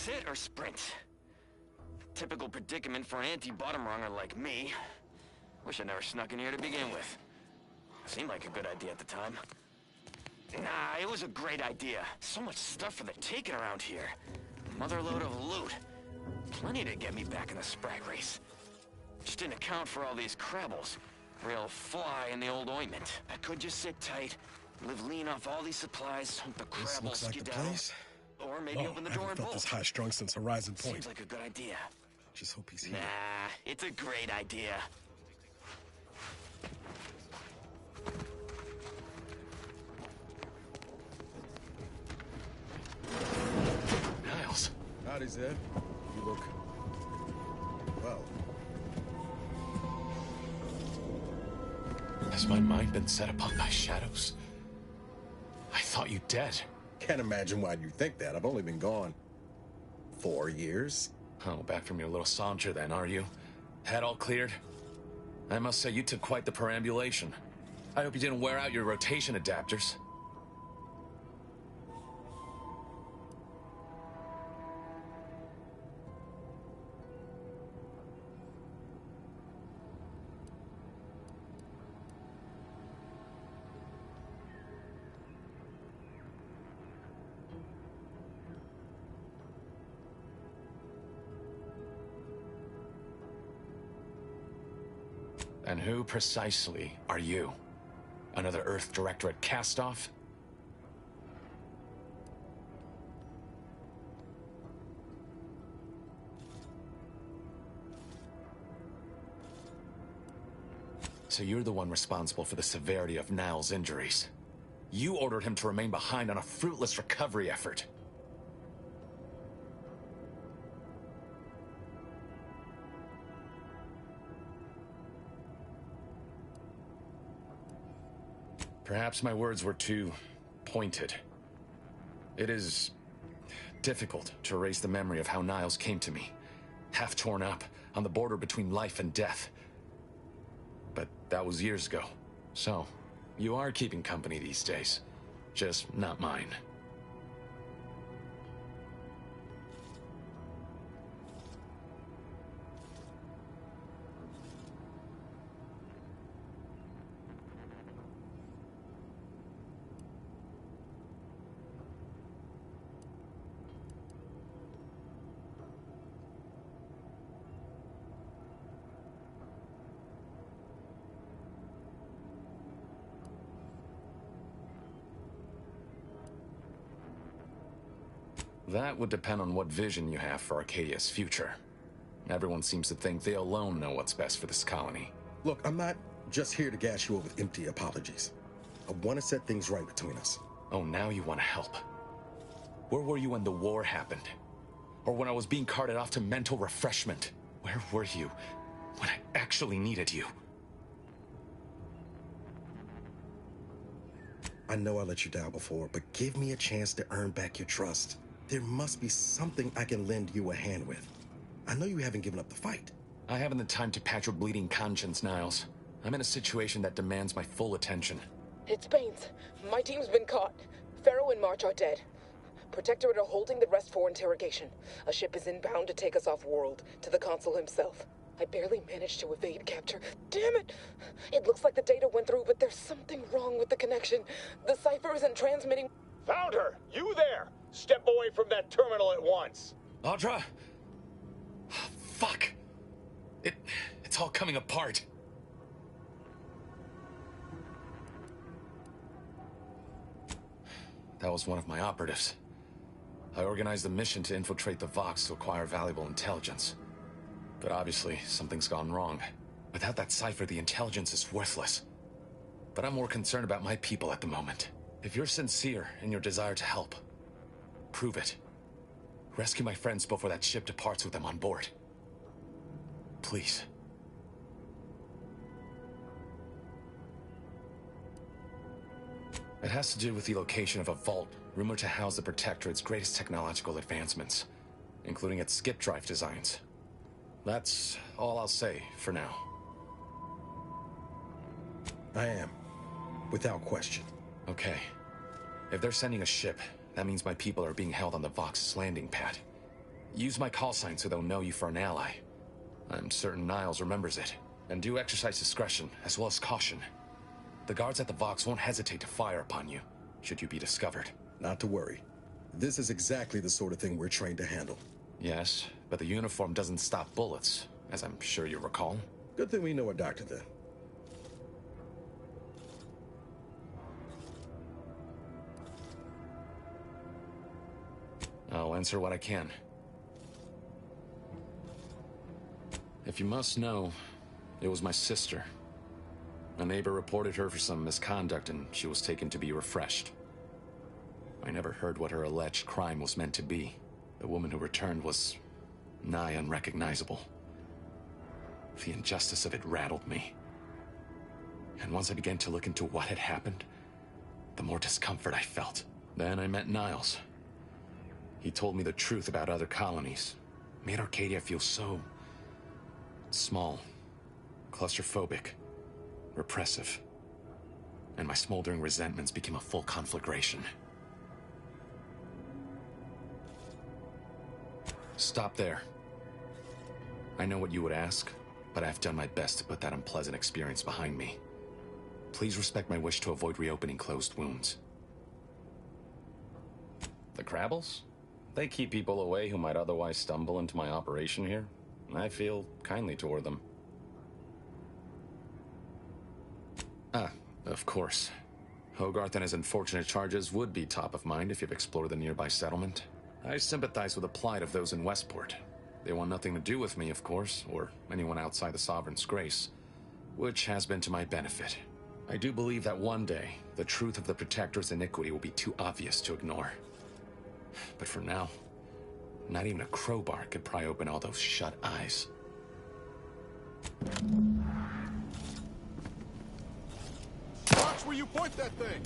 sit or sprint? Typical predicament for an anti-bottom runger like me. Wish I never snuck in here to begin with. Seemed like a good idea at the time. Nah, it was a great idea. So much stuff for the taking around here. Motherload of loot. Plenty to get me back in the sprag race. Just didn't account for all these crabbles. Real fly in the old ointment. I could just sit tight, live lean off all these supplies, hope the This crabbles looks like the skedaddle. place. Or maybe open the I door haven't and felt bolt. this high-strung since Horizon Point. Seems like a good idea. Just hope he's here. Nah, it's a great idea. Niles. Howdy, Zed. You look... well. Has my mind been set upon by shadows? I thought you dead. Can't imagine why you think that. I've only been gone 4 years. Oh, back from your little saunter then, are you? Head all cleared? I must say, you took quite the perambulation. I hope you didn't wear out your rotation adapters. And who precisely are you? Another Earth Directorate cast-off? So you're the one responsible for the severity of Niles' injuries. You ordered him to remain behind on a fruitless recovery effort. Perhaps my words were too pointed. It is difficult to erase the memory of how Niles came to me, half torn up, on the border between life and death. But that was years ago. So, you are keeping company these days. Just not mine. That would depend on what vision you have for Arcadia's future. Everyone seems to think they alone know what's best for this colony. Look, I'm not just here to gas you up with empty apologies. I want to set things right between us. Oh, now you want to help. Where were you when the war happened? Or when I was being carted off to mental refreshment? Where were you when I actually needed you? I know I let you down before, but give me a chance to earn back your trust. There must be something I can lend you a hand with. I know you haven't given up the fight. I haven't the time to patch your bleeding conscience, Niles. I'm in a situation that demands my full attention. It's Baines. My team's been caught. Pharaoh and March are dead. Protectorate are holding the rest for interrogation. A ship is inbound to take us off-world, to the Consul himself. I barely managed to evade capture. Damn it! It looks like the data went through, but there's something wrong with the connection. The cipher isn't transmitting... Found her! You there! Step away from that terminal at once! Audra! Fuck! It's all coming apart. That was one of my operatives. I organized a mission to infiltrate the Vox to acquire valuable intelligence. But obviously, something's gone wrong. Without that cipher, the intelligence is worthless. But I'm more concerned about my people at the moment. If you're sincere in your desire to help, prove it. Rescue my friends before that ship departs with them on board. Please. It has to do with the location of a vault rumored to house the Protectorate's greatest technological advancements, including its skip drive designs. That's all I'll say for now. I am, without question. Okay. If they're sending a ship, that means my people are being held on the Vox's landing pad. Use my call sign so they'll know you for an ally. I'm certain Niles remembers it. And do exercise discretion, as well as caution. The guards at the Vox won't hesitate to fire upon you, should you be discovered. Not to worry. This is exactly the sort of thing we're trained to handle. Yes, but the uniform doesn't stop bullets, as I'm sure you recall. Good thing we know a doctor then. I'll answer what I can. If you must know, it was my sister. A neighbor reported her for some misconduct and she was taken to be refreshed. I never heard what her alleged crime was meant to be. The woman who returned was nigh unrecognizable. The injustice of it rattled me. And once I began to look into what had happened, the more discomfort I felt. Then I met Niles. He told me the truth about other colonies. Made Arcadia feel so small, claustrophobic, repressive. And my smoldering resentments became a full conflagration. Stop there. I know what you would ask, but I've done my best to put that unpleasant experience behind me. Please respect my wish to avoid reopening closed wounds. The Crabbles? They keep people away who might otherwise stumble into my operation here. I feel kindly toward them. Ah, of course. Hogarth and his unfortunate charges would be top of mind if you've explored the nearby settlement. I sympathize with the plight of those in Westport. They want nothing to do with me, of course, or anyone outside the Sovereign's grace, which has been to my benefit. I do believe that one day, the truth of the Protector's iniquity will be too obvious to ignore. But for now, not even a crowbar could pry open all those shut eyes. Watch where you point that thing!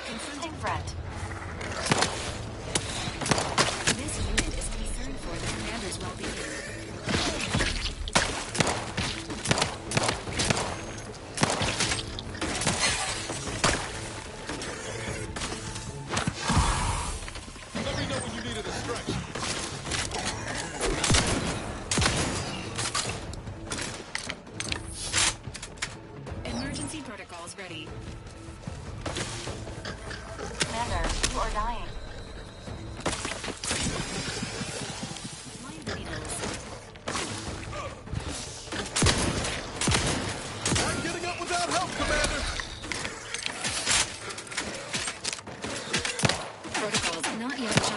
Confronting threat. This unit is concerned for the commander's well-being. Let me know when you needed a stretch. Emergency protocols ready. Commander,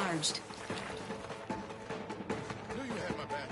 charged. Knew you had my back.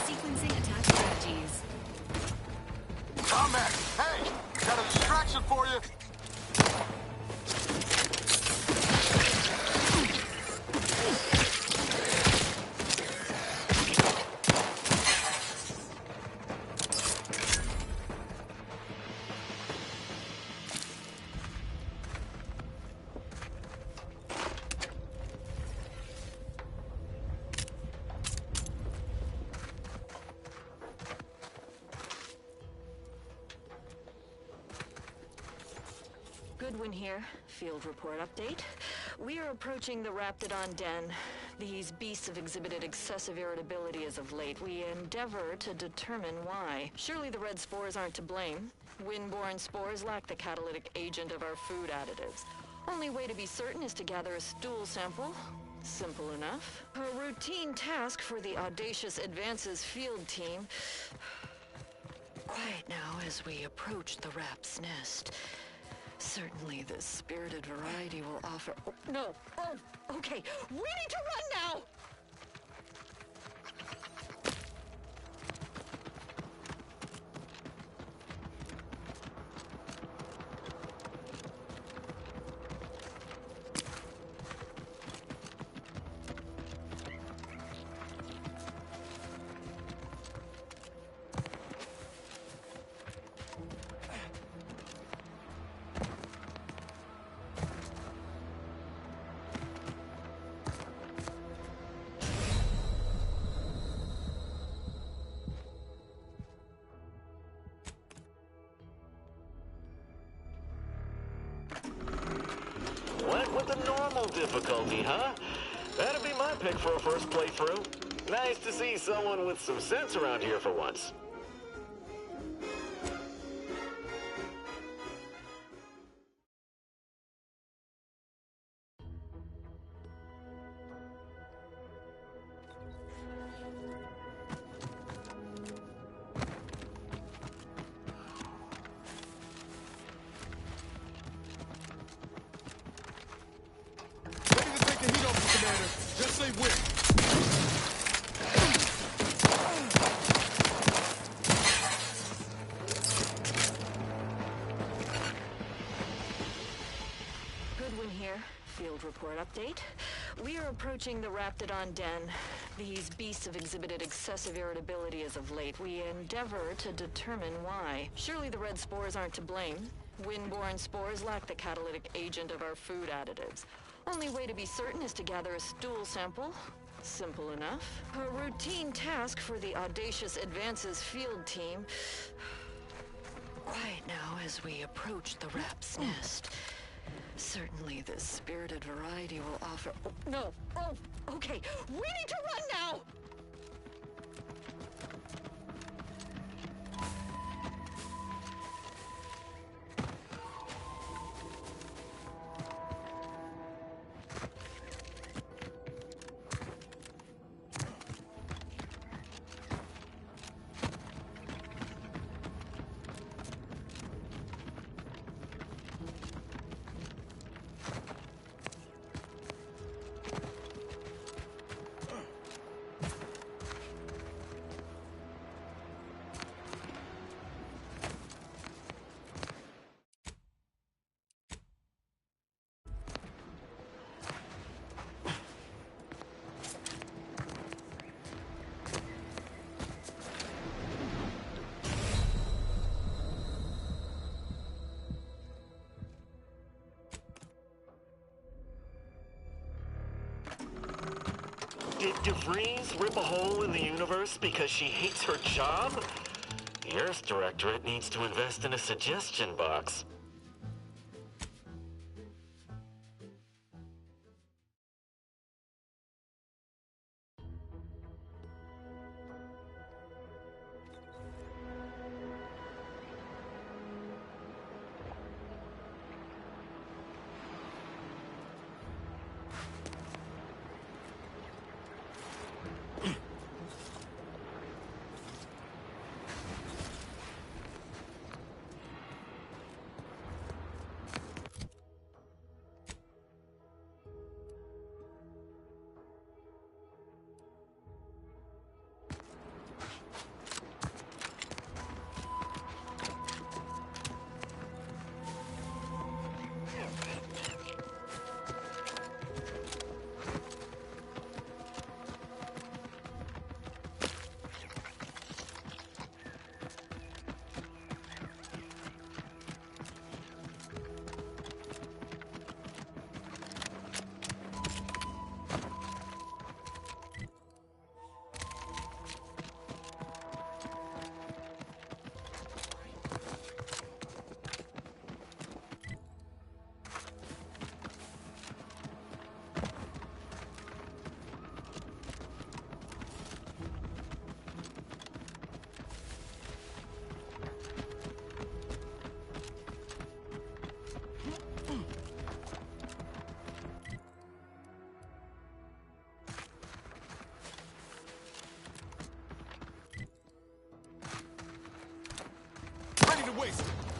Sequencing attack strategies. Combat! Hey! Got a distraction for you! Goodwin here. Field report update. We are approaching the Raptidon Den. These beasts have exhibited excessive irritability as of late. We endeavor to determine why. Surely the red spores aren't to blame. Wind-borne spores lack the catalytic agent of our food additives. Only way to be certain is to gather a stool sample. Simple enough. A routine task for the Audacious Advances field team. Quiet now as we approach the rap's nest. Certainly this spirited variety will offer... Oh, no! Oh, okay. We need to run now! Went with the normal difficulty, huh? That'd be my pick for a first playthrough. Nice to see someone with some sense around here for once. Just say whip. Goodwin here. Field report update. We are approaching the Raptidon Den. These beasts have exhibited excessive irritability as of late. We endeavor to determine why. Surely the red spores aren't to blame. Wind-borne spores lack the catalytic agent of our food additives. Only way to be certain is to gather a stool sample. Simple enough. A routine task for the Audacious Advances field team. Quiet now as we approach the rap's nest. Certainly this spirited variety will offer... Oh, no! Oh, okay. We need to run now! Did DeVries rip a hole in the universe because she hates her job? The Earth Directorate needs to invest in a suggestion box.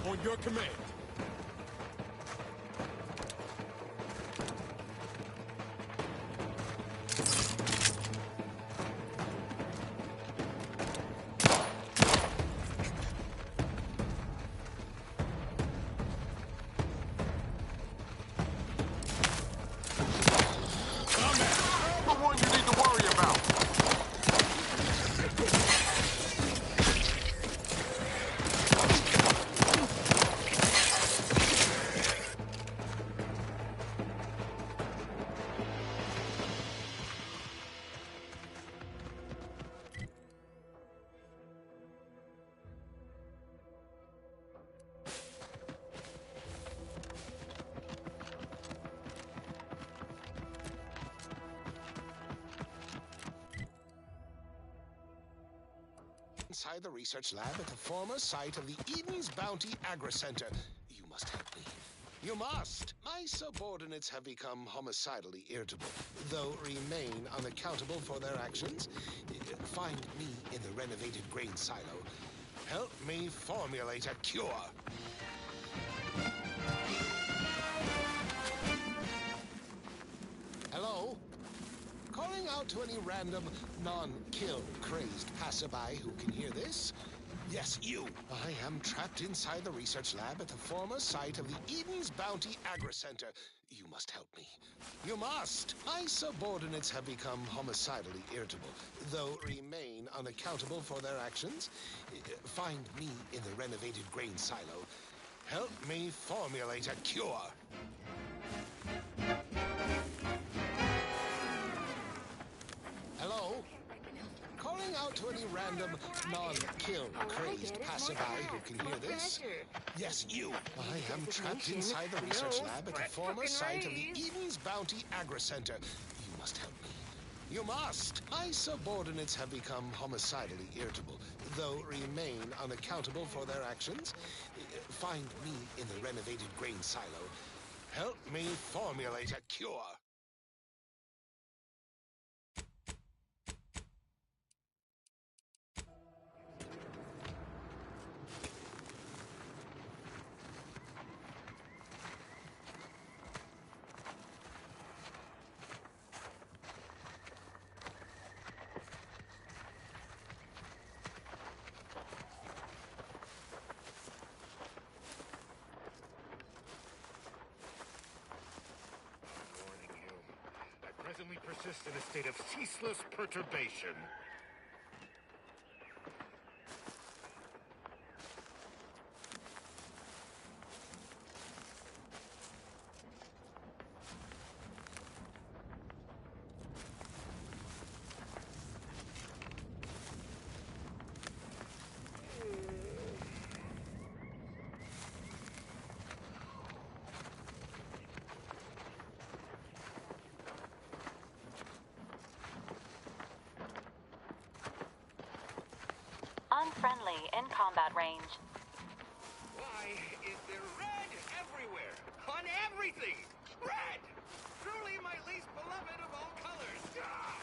On your command. Inside the research lab at the former site of the Eden's Bounty Agri-Center. You must help me. You must! My subordinates have become homicidally irritable, though remain unaccountable for their actions. Find me in the renovated grain silo. Help me formulate a cure. Hello? Calling out to any random, non-kill crazed passerby who can hear this? Yes, you. I am trapped inside the research lab at the former site of the Eden's Bounty Agri-Center. You must help me. You must! My subordinates have become homicidally irritable, though remain unaccountable for their actions. Find me in the renovated grain silo. Help me formulate a cure. Hello? Calling out to any random, non-kill crazed passerby who can hear this? Yes, you. I am trapped inside the research lab at the former site of the Eden's Bounty Agri-Center. You must help me. You must! My subordinates have become homicidally irritable, though remain unaccountable for their actions. Find me in the renovated grain silo. Help me formulate a cure. Presently persist in a state of ceaseless perturbation. Unfriendly in combat range. Why is there red everywhere? On everything! Red! Truly my least beloved of all colors! Ah!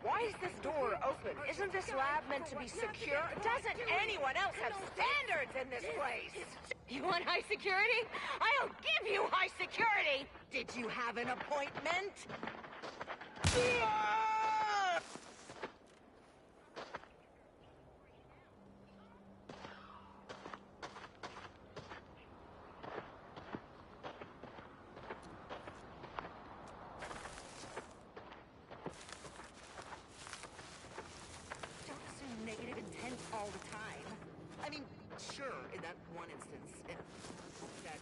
Why is this door open? Isn't this lab meant to be secure? Doesn't anyone else have standards in this place? You want high security? I'll give you high security! Did you have an appointment? Negative intent all the time. I mean, sure, in that one instance, and that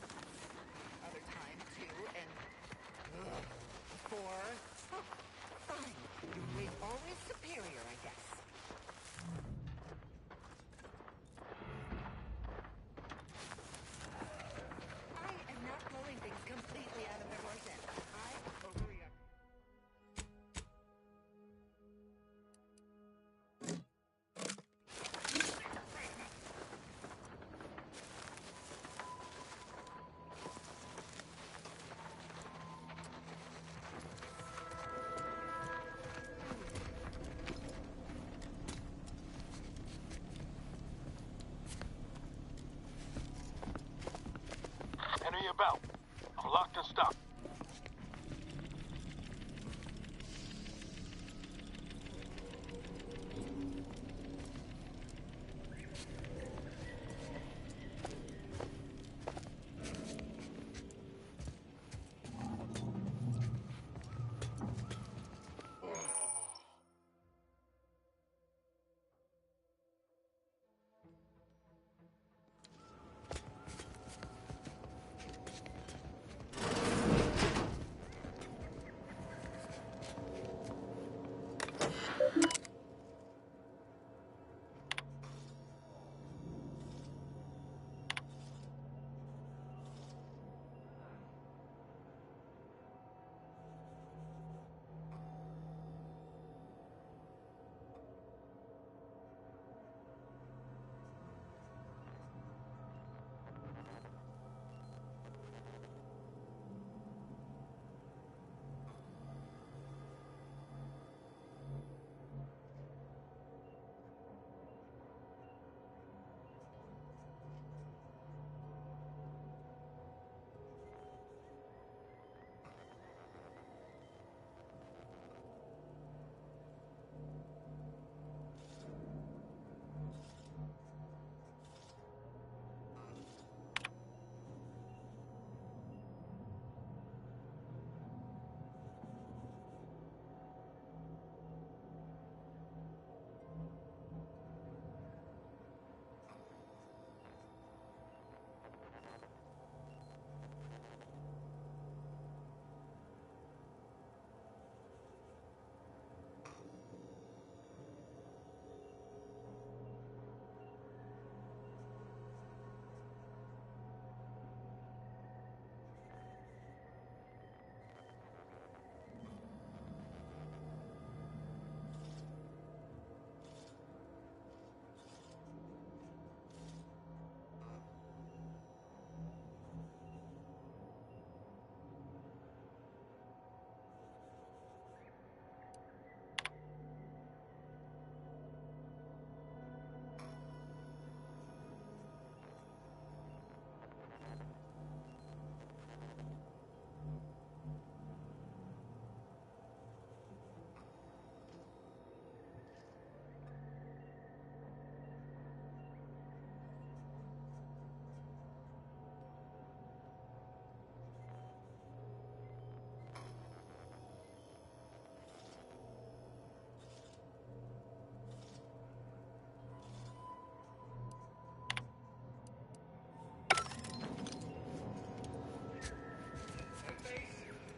other time too, and before. Oh, fine. Your way's always superior, I guess. I am not pulling things completely out of their horse end. I overreact. locked and stuck.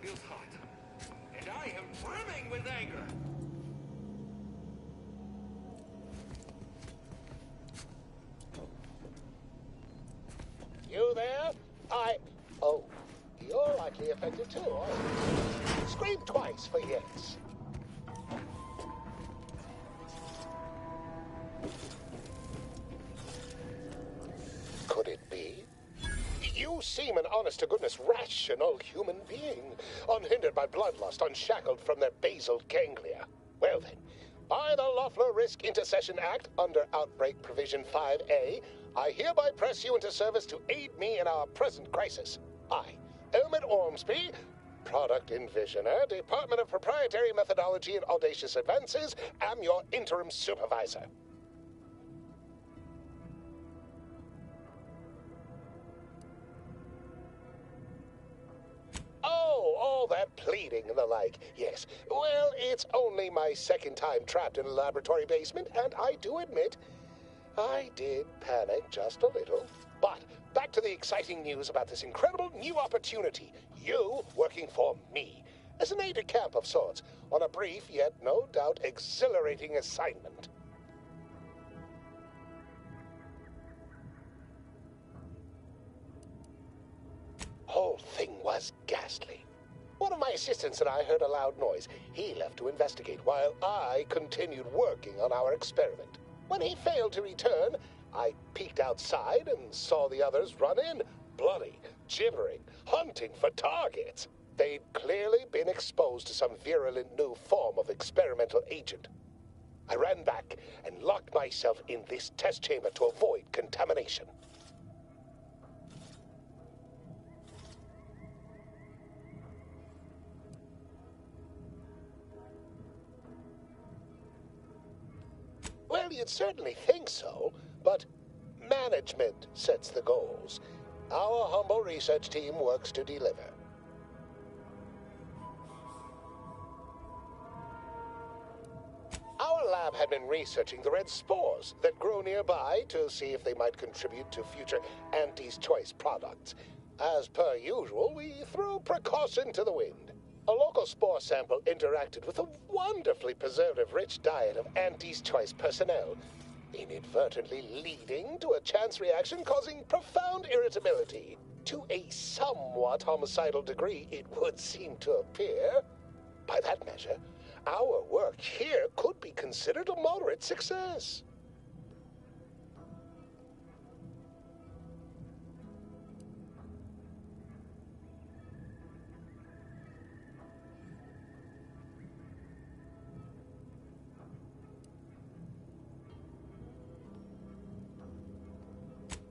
Feels hot. And I am brimming with anger. You there? Oh, you're likely affected too, aren't you? Scream twice for yes. Could it be? You seem an honest-to-goodness rational human being, unhindered by bloodlust, unshackled from their basal ganglia. Well then, by the Loeffler Risk Intercession Act, under Outbreak Provision 5A, I hereby press you into service to aid me in our present crisis. I, Elmet Ormsby, Product Envisioner, Department of Proprietary Methodology and Audacious Advances, am your interim supervisor. Oh, all that pleading and the like. Yes. Well, it's only my second time trapped in a laboratory basement, and I do admit, I did panic just a little. But back to the exciting news about this incredible new opportunity. You working for me, as an aide-de-camp of sorts, on a brief yet no doubt exhilarating assignment. Whole thing was ghastly. One of my assistants and I heard a loud noise. He left to investigate while I continued working on our experiment. When he failed to return, I peeked outside and saw the others run in, bloody, gibbering, hunting for targets. They'd clearly been exposed to some virulent new form of experimental agent. I ran back and locked myself in this test chamber to avoid contamination. Well, you'd certainly think so, but management sets the goals. Our humble research team works to deliver. Our lab had been researching the red spores that grow nearby to see if they might contribute to future Auntie's Choice products. As per usual, we threw precaution to the wind. A local spore sample interacted with a wonderfully preservative-rich diet of Auntie's Choice personnel, inadvertently leading to a chance reaction causing profound irritability. To a somewhat homicidal degree, it would seem to appear. By that measure, our work here could be considered a moderate success.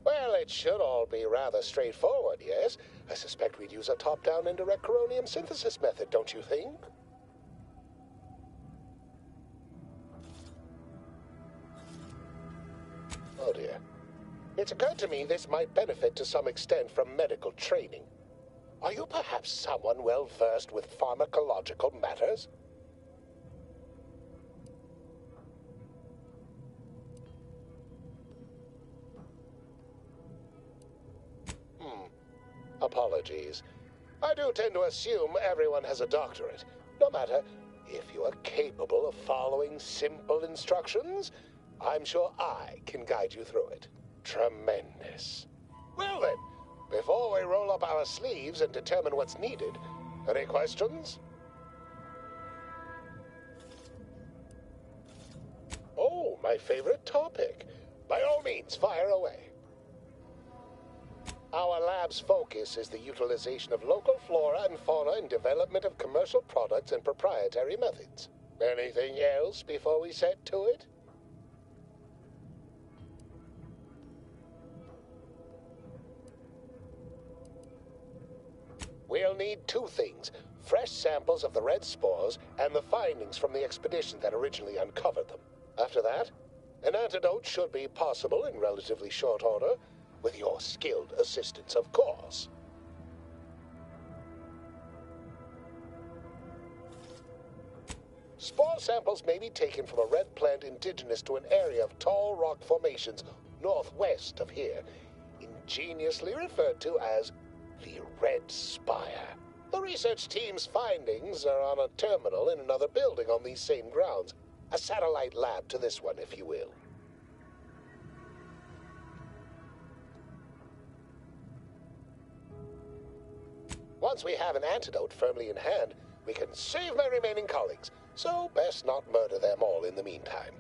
Well, it should all be rather straightforward, yes? I suspect we'd use a top-down indirect coronium synthesis method, don't you think? Oh dear. It's occurred to me this might benefit to some extent from medical training. Are you perhaps someone well-versed with pharmacological matters? Apologies. I do tend to assume everyone has a doctorate. No matter, if you are capable of following simple instructions, I'm sure I can guide you through it. Tremendous. Well then, before we roll up our sleeves and determine what's needed, any questions? Oh, my favorite topic. By all means, fire away. Our lab's focus is the utilization of local flora and fauna in development of commercial products and proprietary methods. Anything else before we set to it? We'll need two things: fresh samples of the red spores and the findings from the expedition that originally uncovered them. After that, an antidote should be possible in relatively short order, with your skilled assistance, of course. Spore samples may be taken from a red plant indigenous to an area of tall rock formations northwest of here, ingeniously referred to as the Red Spire. The research team's findings are on a terminal in another building on these same grounds, a satellite lab to this one, if you will. Once we have an antidote firmly in hand, we can save my remaining colleagues, so best not murder them all in the meantime.